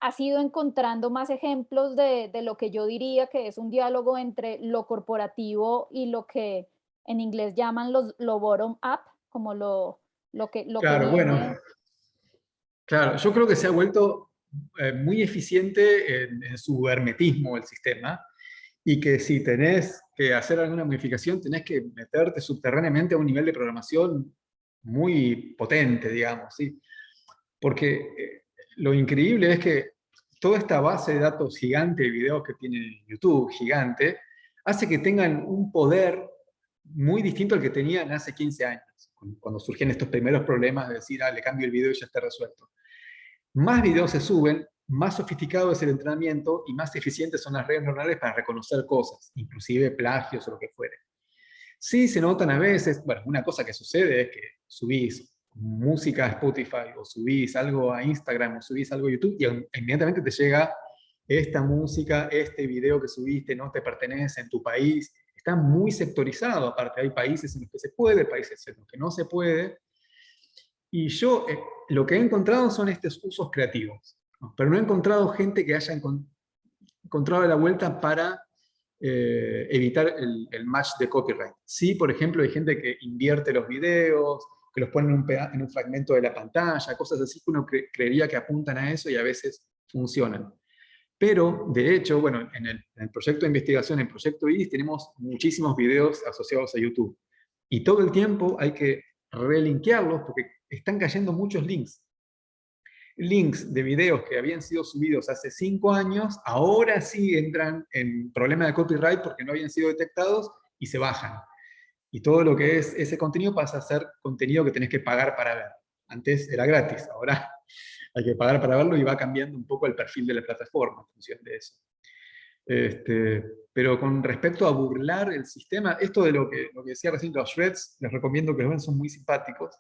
¿has ido encontrando más ejemplos de lo que yo diría que es un diálogo entre lo corporativo y lo que en inglés llaman lo bottom up, como lo que Claro, bueno, viene? claro, yo creo que se ha vuelto muy eficiente en su hermetismo el sistema y que si tenés que hacer alguna modificación, tenés que meterte subterráneamente a un nivel de programación muy potente, digamos, ¿sí? Porque lo increíble es que toda esta base de datos gigante de videos que tiene YouTube, gigante, hace que tengan un poder muy distinto al que tenían hace 15 años, cuando surgían estos primeros problemas de decir, le cambio el video y ya está resuelto. Más videos se suben, más sofisticado es el entrenamiento y más eficientes son las redes neuronales para reconocer cosas, inclusive plagios o lo que fuere. Sí se notan a veces, bueno, una cosa que sucede es que subís música a Spotify o subís algo a Instagram o subís algo a YouTube y inmediatamente te llega esta música, este video que subiste no te pertenece en tu país. Está muy sectorizado, aparte hay países en los que se puede, países en los que no se puede. Y yo lo que he encontrado son estos usos creativos, ¿no? Pero no he encontrado gente que haya encontrado la vuelta para evitar el match de copyright. Sí, por ejemplo, hay gente que invierte los videos, que los pone en un fragmento de la pantalla, cosas así que uno creería que apuntan a eso y a veces funcionan. Pero, de hecho, bueno, en el proyecto de investigación, en Proyecto IRIS, tenemos muchísimos videos asociados a YouTube. Y todo el tiempo hay que relinkearlos porque están cayendo muchos links. Links de videos que habían sido subidos hace 5 años, ahora sí entran en problema de copyright porque no habían sido detectados y se bajan. Y todo lo que es ese contenido pasa a ser contenido que tenés que pagar para ver. Antes era gratis, ahora hay que pagar para verlo y va cambiando un poco el perfil de la plataforma en función de eso. Pero con respecto a burlar el sistema, esto de lo que decía recién, los threads, les recomiendo que los vean, son muy simpáticos.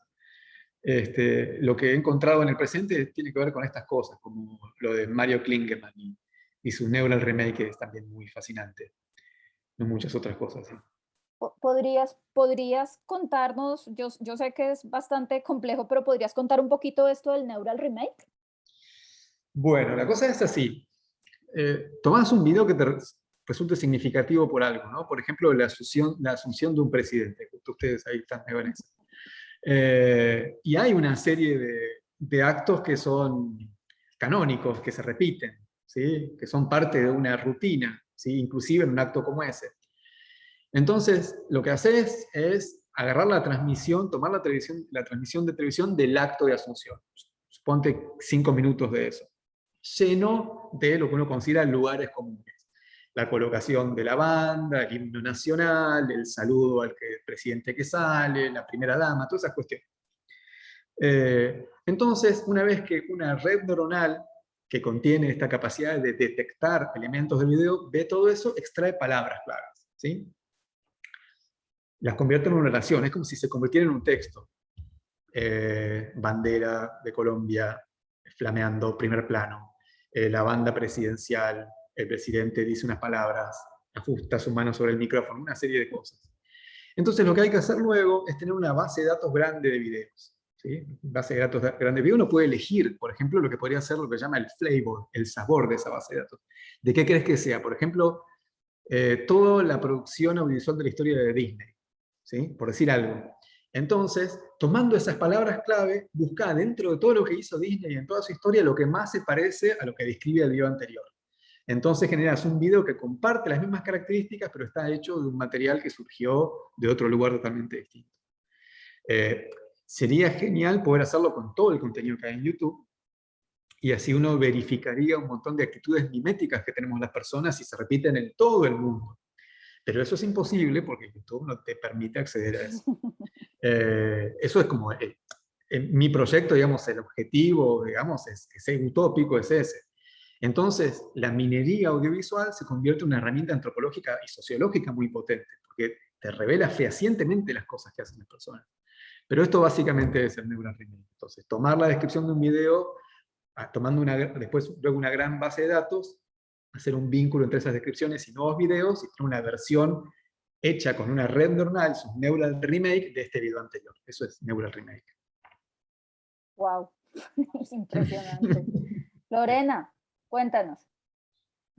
Lo que he encontrado en el presente tiene que ver con estas cosas, como lo de Mario Klingemann y su Neural Remake, que es también muy fascinante. No muchas otras cosas. ¿Sí? ¿Podrías contarnos, yo sé que es bastante complejo, pero podrías contar un poquito de esto del Neural Remake? Bueno, la cosa es así. Tomás un video que te resulte significativo por algo, ¿no? Por ejemplo, la asunción de un presidente. Justo ustedes ahí están, me van a decir. Y hay una serie de actos que son canónicos, que se repiten, ¿sí? Que son parte de una rutina, ¿sí? Inclusive en un acto como ese. Entonces, lo que haces es agarrar la transmisión, tomar la transmisión de televisión del acto de asunción. Suponte 5 minutos de eso. Lleno de lo que uno considera lugares comunes. La colocación de la banda, el himno nacional, el saludo al presidente que sale, la primera dama, todas esas cuestiones. Entonces, una vez que una red neuronal que contiene esta capacidad de detectar elementos del video, ve todo eso, extrae palabras claves, ¿sí? Las convierte en una oración, es como si se convirtiera en un texto. Bandera de Colombia flameando, primer plano, la banda presidencial, el presidente dice unas palabras, ajusta su mano sobre el micrófono, una serie de cosas. Entonces lo que hay que hacer luego es tener una base de datos grande de videos. ¿Sí? Base de datos grande de videos, uno puede elegir, por ejemplo, lo que podría ser lo que llama el flavor, el sabor de esa base de datos. ¿De qué crees que sea? Por ejemplo, toda la producción audiovisual de la historia de Disney, ¿sí? Por decir algo. Entonces, tomando esas palabras clave, busca dentro de todo lo que hizo Disney en toda su historia lo que más se parece a lo que describe el video anterior. Entonces generas un video que comparte las mismas características, pero está hecho de un material que surgió de otro lugar totalmente distinto. Sería genial poder hacerlo con todo el contenido que hay en YouTube, y así uno verificaría un montón de actitudes miméticas que tenemos las personas y se repiten en todo el mundo. Pero eso es imposible porque YouTube no te permite acceder a eso. Eso es como mi proyecto, digamos, el objetivo, digamos, es utópico, es ese. Entonces, la minería audiovisual se convierte en una herramienta antropológica y sociológica muy potente, porque te revela fehacientemente las cosas que hacen las personas. Pero esto básicamente es el Neural Remake. Entonces, tomar la descripción de un video, tomando luego una gran base de datos, hacer un vínculo entre esas descripciones y nuevos videos, y tener una versión hecha con una red neuronal, un Neural Remake de este video anterior. Eso es Neural Remake. Wow, es impresionante. Lorena, cuéntanos.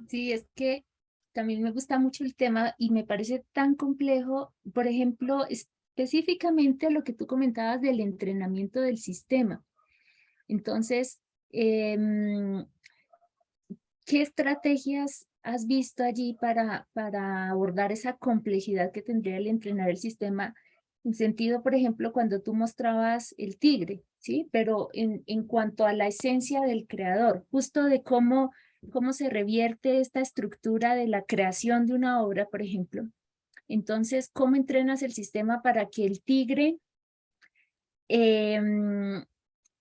Sí, es que también me gusta mucho el tema y me parece tan complejo, por ejemplo, específicamente lo que tú comentabas del entrenamiento del sistema. Entonces, ¿qué estrategias has visto allí para abordar esa complejidad que tendría el entrenar el sistema? En sentido, por ejemplo, cuando tú mostrabas el tigre, ¿sí? Pero en cuanto a la esencia del creador, justo de cómo se revierte esta estructura de la creación de una obra, por ejemplo. Entonces, ¿cómo entrenas el sistema para que el tigre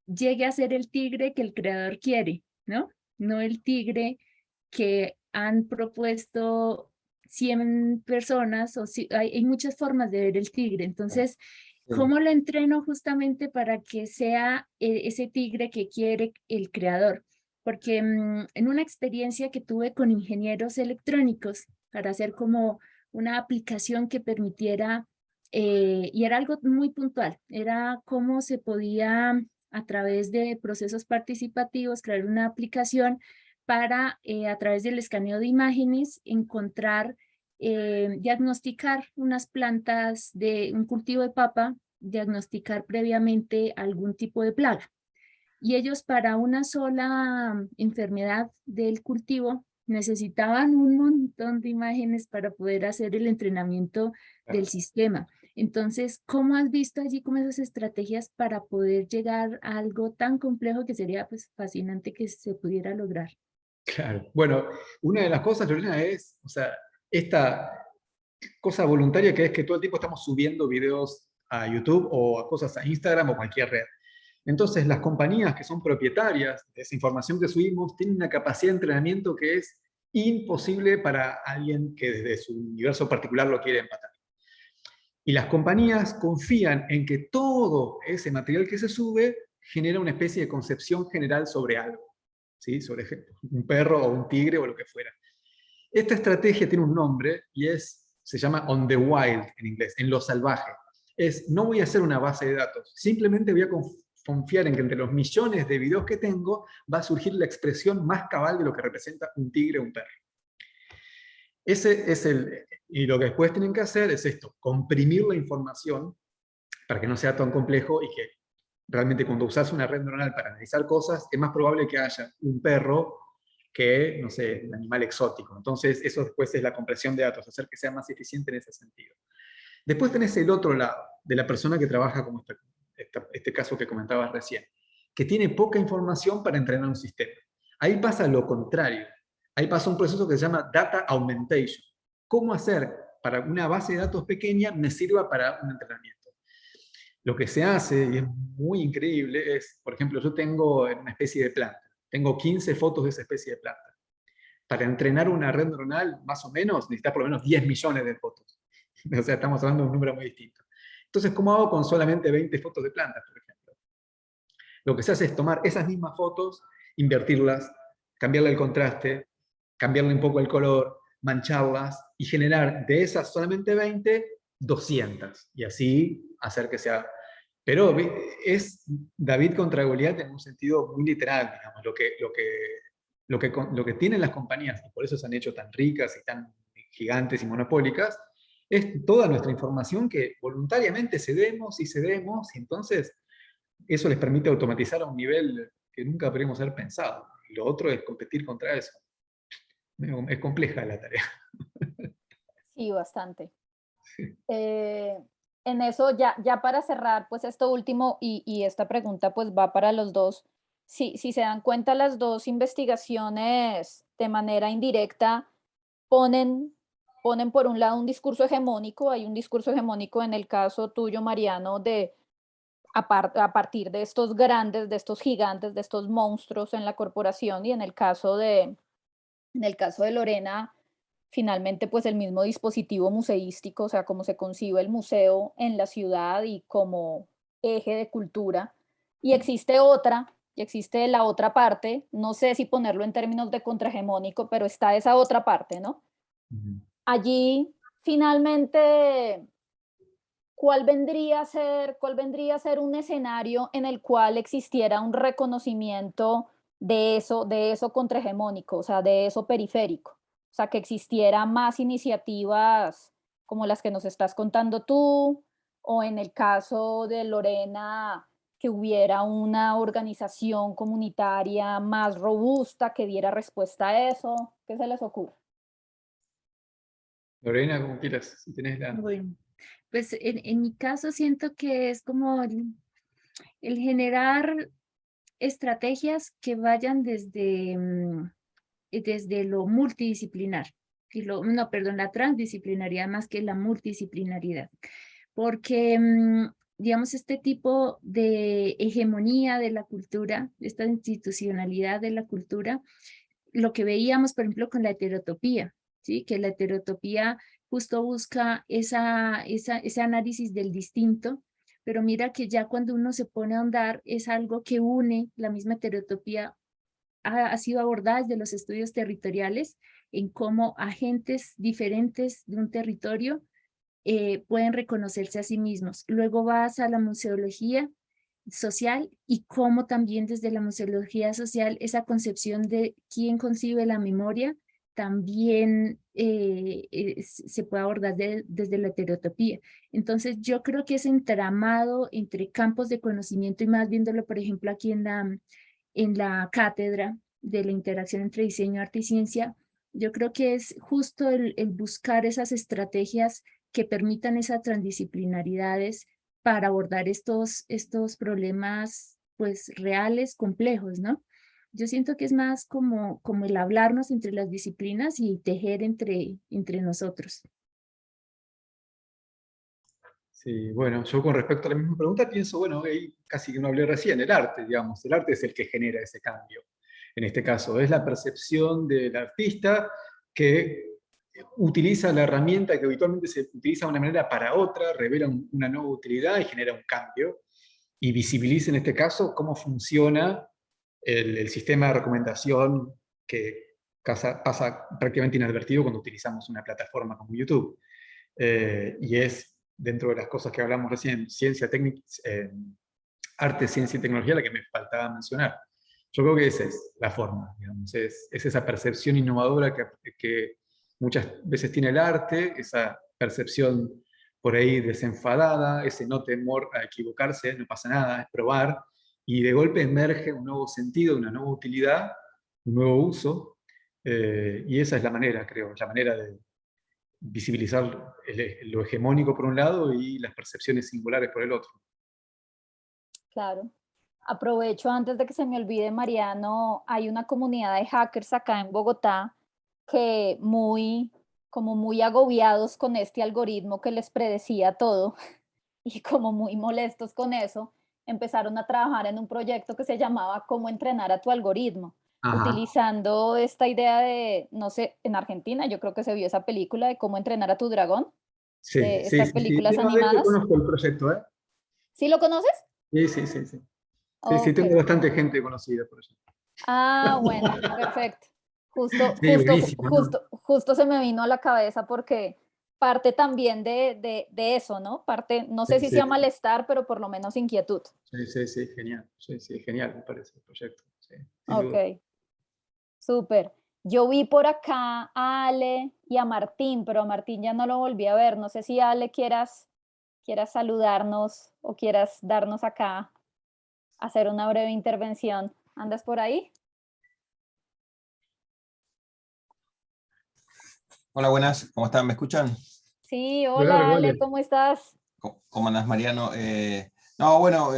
llegue a ser el tigre que el creador quiere, ¿no? No el tigre que han propuesto 100 personas, o hay muchas formas de ver el tigre. Entonces, ¿cómo lo entreno justamente para que sea ese tigre que quiere el creador? Porque en una experiencia que tuve con ingenieros electrónicos para hacer como una aplicación que permitiera, y era algo muy puntual, era cómo se podía a través de procesos participativos crear una aplicación para a través del escaneo de imágenes encontrar, diagnosticar unas plantas de un cultivo de papa, diagnosticar previamente algún tipo de plaga. Y ellos para una sola enfermedad del cultivo necesitaban un montón de imágenes para poder hacer el entrenamiento del sistema. Entonces, ¿cómo has visto allí como esas estrategias para poder llegar a algo tan complejo que sería pues fascinante que se pudiera lograr? Claro. Bueno, una de las cosas, Lorena, es, o sea, esta cosa voluntaria que es que todo el tiempo estamos subiendo videos a YouTube o a cosas a Instagram o cualquier red. Entonces, las compañías que son propietarias de esa información que subimos tienen una capacidad de entrenamiento que es imposible para alguien que desde su universo particular lo quiere empatar. Y las compañías confían en que todo ese material que se sube genera una especie de concepción general sobre algo, ¿sí? Sobre un perro o un tigre o lo que fuera. Esta estrategia tiene un nombre y se llama on the wild en inglés, en lo salvaje. No voy a hacer una base de datos, simplemente voy a confiar en que entre los millones de videos que tengo va a surgir la expresión más cabal de lo que representa un tigre o un perro. Y lo que después tienen que hacer es esto, comprimir la información para que no sea tan complejo y que realmente cuando usas una red neuronal para analizar cosas, es más probable que haya un perro que, no sé, un animal exótico. Entonces, eso después es la compresión de datos, hacer que sea más eficiente en ese sentido. Después tenés el otro lado, de la persona que trabaja como este caso que comentabas recién, que tiene poca información para entrenar un sistema. Ahí pasa lo contrario. Ahí pasa un proceso que se llama data augmentation. ¿Cómo hacer para una base de datos pequeña me sirva para un entrenamiento? Lo que se hace, y es muy increíble, es, por ejemplo, yo tengo una especie de planta. Tengo 15 fotos de esa especie de planta. Para entrenar una red neuronal, más o menos, necesitas por lo menos 10 millones de fotos. O sea, estamos hablando de un número muy distinto. Entonces, ¿cómo hago con solamente 20 fotos de plantas, por ejemplo? Lo que se hace es tomar esas mismas fotos, invertirlas, cambiarle el contraste, cambiarle un poco el color, mancharlas y generar de esas solamente 20, 200. Y así hacer que sea... Pero es David contra Goliat en un sentido muy literal, digamos, lo que tienen las compañías, y por eso se han hecho tan ricas y tan gigantes y monopólicas, es toda nuestra información que voluntariamente cedemos, y entonces eso les permite automatizar a un nivel que nunca habríamos haber pensado. Y lo otro es competir contra eso. Es compleja la tarea. Sí, bastante. En eso, ya para cerrar, pues esto último y esta pregunta pues va para los dos. Si se dan cuenta, las dos investigaciones de manera indirecta ponen por un lado un discurso hegemónico, hay un discurso hegemónico en el caso tuyo, Mariano, a partir de estos grandes, de estos gigantes, de estos monstruos en la corporación, y en el caso de Lorena, finalmente pues el mismo dispositivo museístico, o sea, cómo se concibe el museo en la ciudad y como eje de cultura. Y existe la otra parte, no sé si ponerlo en términos de contrahegemónico, pero está esa otra parte, ¿no? Allí, finalmente, cuál vendría a ser un escenario en el cual existiera un reconocimiento de eso contrahegemónico, o sea, de eso periférico? O sea, que existiera más iniciativas como las que nos estás contando tú, o en el caso de Lorena, que hubiera una organización comunitaria más robusta que diera respuesta a eso. ¿Qué se les ocurre? Lorena, como quieras, si tenés la... Bueno, pues en mi caso siento que es como el generar estrategias que vayan desde lo multidisciplinar, no, perdón, la transdisciplinaridad más que la multidisciplinaridad, porque, digamos, este tipo de hegemonía de la cultura, esta institucionalidad de la cultura, lo que veíamos, por ejemplo, con la heterotopía, ¿sí? Que la heterotopía justo busca ese análisis del distinto, pero mira que ya cuando uno se pone a ahondar es algo que une, la misma heterotopía ha sido abordada desde los estudios territoriales en cómo agentes diferentes de un territorio pueden reconocerse a sí mismos. Luego vas a la museología social y cómo también desde la museología social esa concepción de quién concibe la memoria también se puede abordar desde la heterotopía. Entonces yo creo que ese entramado entre campos de conocimiento y más viéndolo por ejemplo aquí en la cátedra de la interacción entre diseño, arte y ciencia, yo creo que es justo el buscar esas estrategias que permitan esas transdisciplinaridades para abordar estos problemas pues reales, complejos, ¿no? Yo siento que es más como el hablarnos entre las disciplinas y tejer entre nosotros. Sí, bueno, yo con respecto a la misma pregunta pienso, bueno, ahí casi que no hablé recién, el arte, digamos, el arte es el que genera ese cambio. En este caso, es la percepción del artista que utiliza la herramienta que habitualmente se utiliza de una manera para otra, revela una nueva utilidad y genera un cambio, y visibiliza en este caso cómo funciona el sistema de recomendación que pasa prácticamente inadvertido cuando utilizamos una plataforma como YouTube. Y es, dentro de las cosas que hablamos recién, arte, ciencia y tecnología, la que me faltaba mencionar. Yo creo que esa es la forma, digamos, es esa percepción innovadora que muchas veces tiene el arte, esa percepción por ahí desenfadada, ese no temor a equivocarse, no pasa nada, es probar, y de golpe emerge un nuevo sentido, una nueva utilidad, un nuevo uso, y esa es la manera, creo, la manera de visibilizar lo hegemónico por un lado y las percepciones singulares por el otro. Claro. Aprovecho antes de que se me olvide, Mariano, hay una comunidad de hackers acá en Bogotá que como muy agobiados con este algoritmo que les predecía todo y como muy molestos con eso, empezaron a trabajar en un proyecto que se llamaba Cómo entrenar a tu algoritmo, Ajá. utilizando esta idea de, no sé, en Argentina yo creo que se vio esa película de Cómo entrenar a tu dragón, Sí, de sí, estas sí, sí. películas No, de hecho animadas. conozco el proyecto, ¿eh? ¿Sí lo conoces? Sí, sí, sí, sí. Sí, sí, Ok. tengo bastante gente conocida por eso. Ah, bueno, perfecto. Sí, buenísimo, ¿no? Justo se me vino a la cabeza porque parte también de eso, ¿no? Parte, no sé Sí, si sí, sea malestar, pero por lo menos inquietud. sí, sí, sí, genial. Sí, sí, genial, me parece el proyecto. Sí, sin duda. Ok, súper. Yo vi por acá a Ale y a Martín, pero a Martín ya no lo volví a ver. No sé si Ale quieras saludarnos o quieras darnos acá, hacer una breve intervención. ¿Andas por ahí? Hola, buenas, ¿cómo están? ¿Me escuchan? Sí, Claro, hola Ale, vale. ¿cómo estás? ¿Cómo andás, Mariano? No, bueno,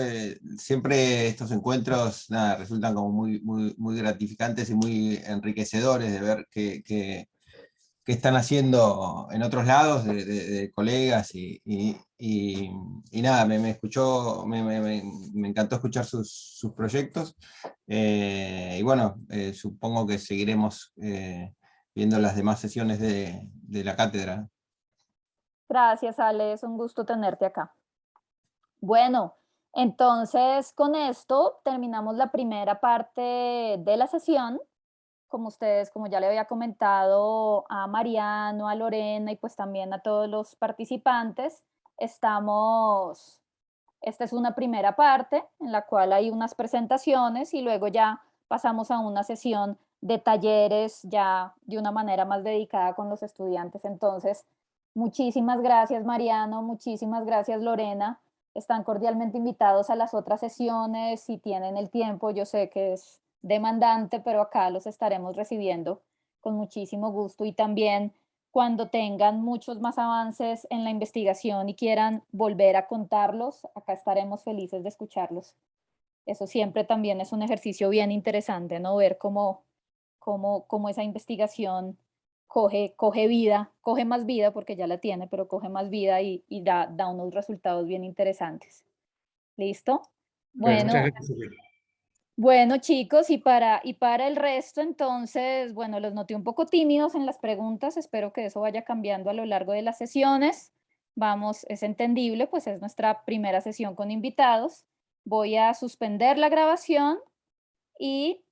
siempre estos encuentros, nada, resultan como muy gratificantes y muy enriquecedores de ver qué están haciendo en otros lados de colegas y nada, me escuchó, me encantó escuchar sus proyectos y bueno, supongo que seguiremos viendo las demás sesiones de la cátedra. Gracias, Ale, es un gusto tenerte acá. Bueno, entonces con esto terminamos la primera parte de la sesión. Como ustedes, como ya le había comentado a Mariano, a Lorena y pues también a todos los participantes, esta es una primera parte en la cual hay unas presentaciones y luego ya pasamos a una sesión de talleres ya de una manera más dedicada con los estudiantes. Entonces, muchísimas gracias Mariano, muchísimas gracias Lorena. Están cordialmente invitados a las otras sesiones si tienen el tiempo. Yo sé que es demandante, pero acá los estaremos recibiendo con muchísimo gusto y también cuando tengan muchos más avances en la investigación y quieran volver a contarlos, acá estaremos felices de escucharlos. Eso siempre también es un ejercicio bien interesante, ¿no? Ver cómo esa investigación coge vida, coge más vida porque ya la tiene, pero coge más vida y da unos resultados bien interesantes. ¿Listo? Bueno, muchas Bueno, gracias, Silvia. bueno, chicos, y para el resto, entonces, bueno, los noté un poco tímidos en las preguntas, espero que eso vaya cambiando a lo largo de las sesiones. Vamos, es entendible, pues es nuestra primera sesión con invitados. Voy a suspender la grabación y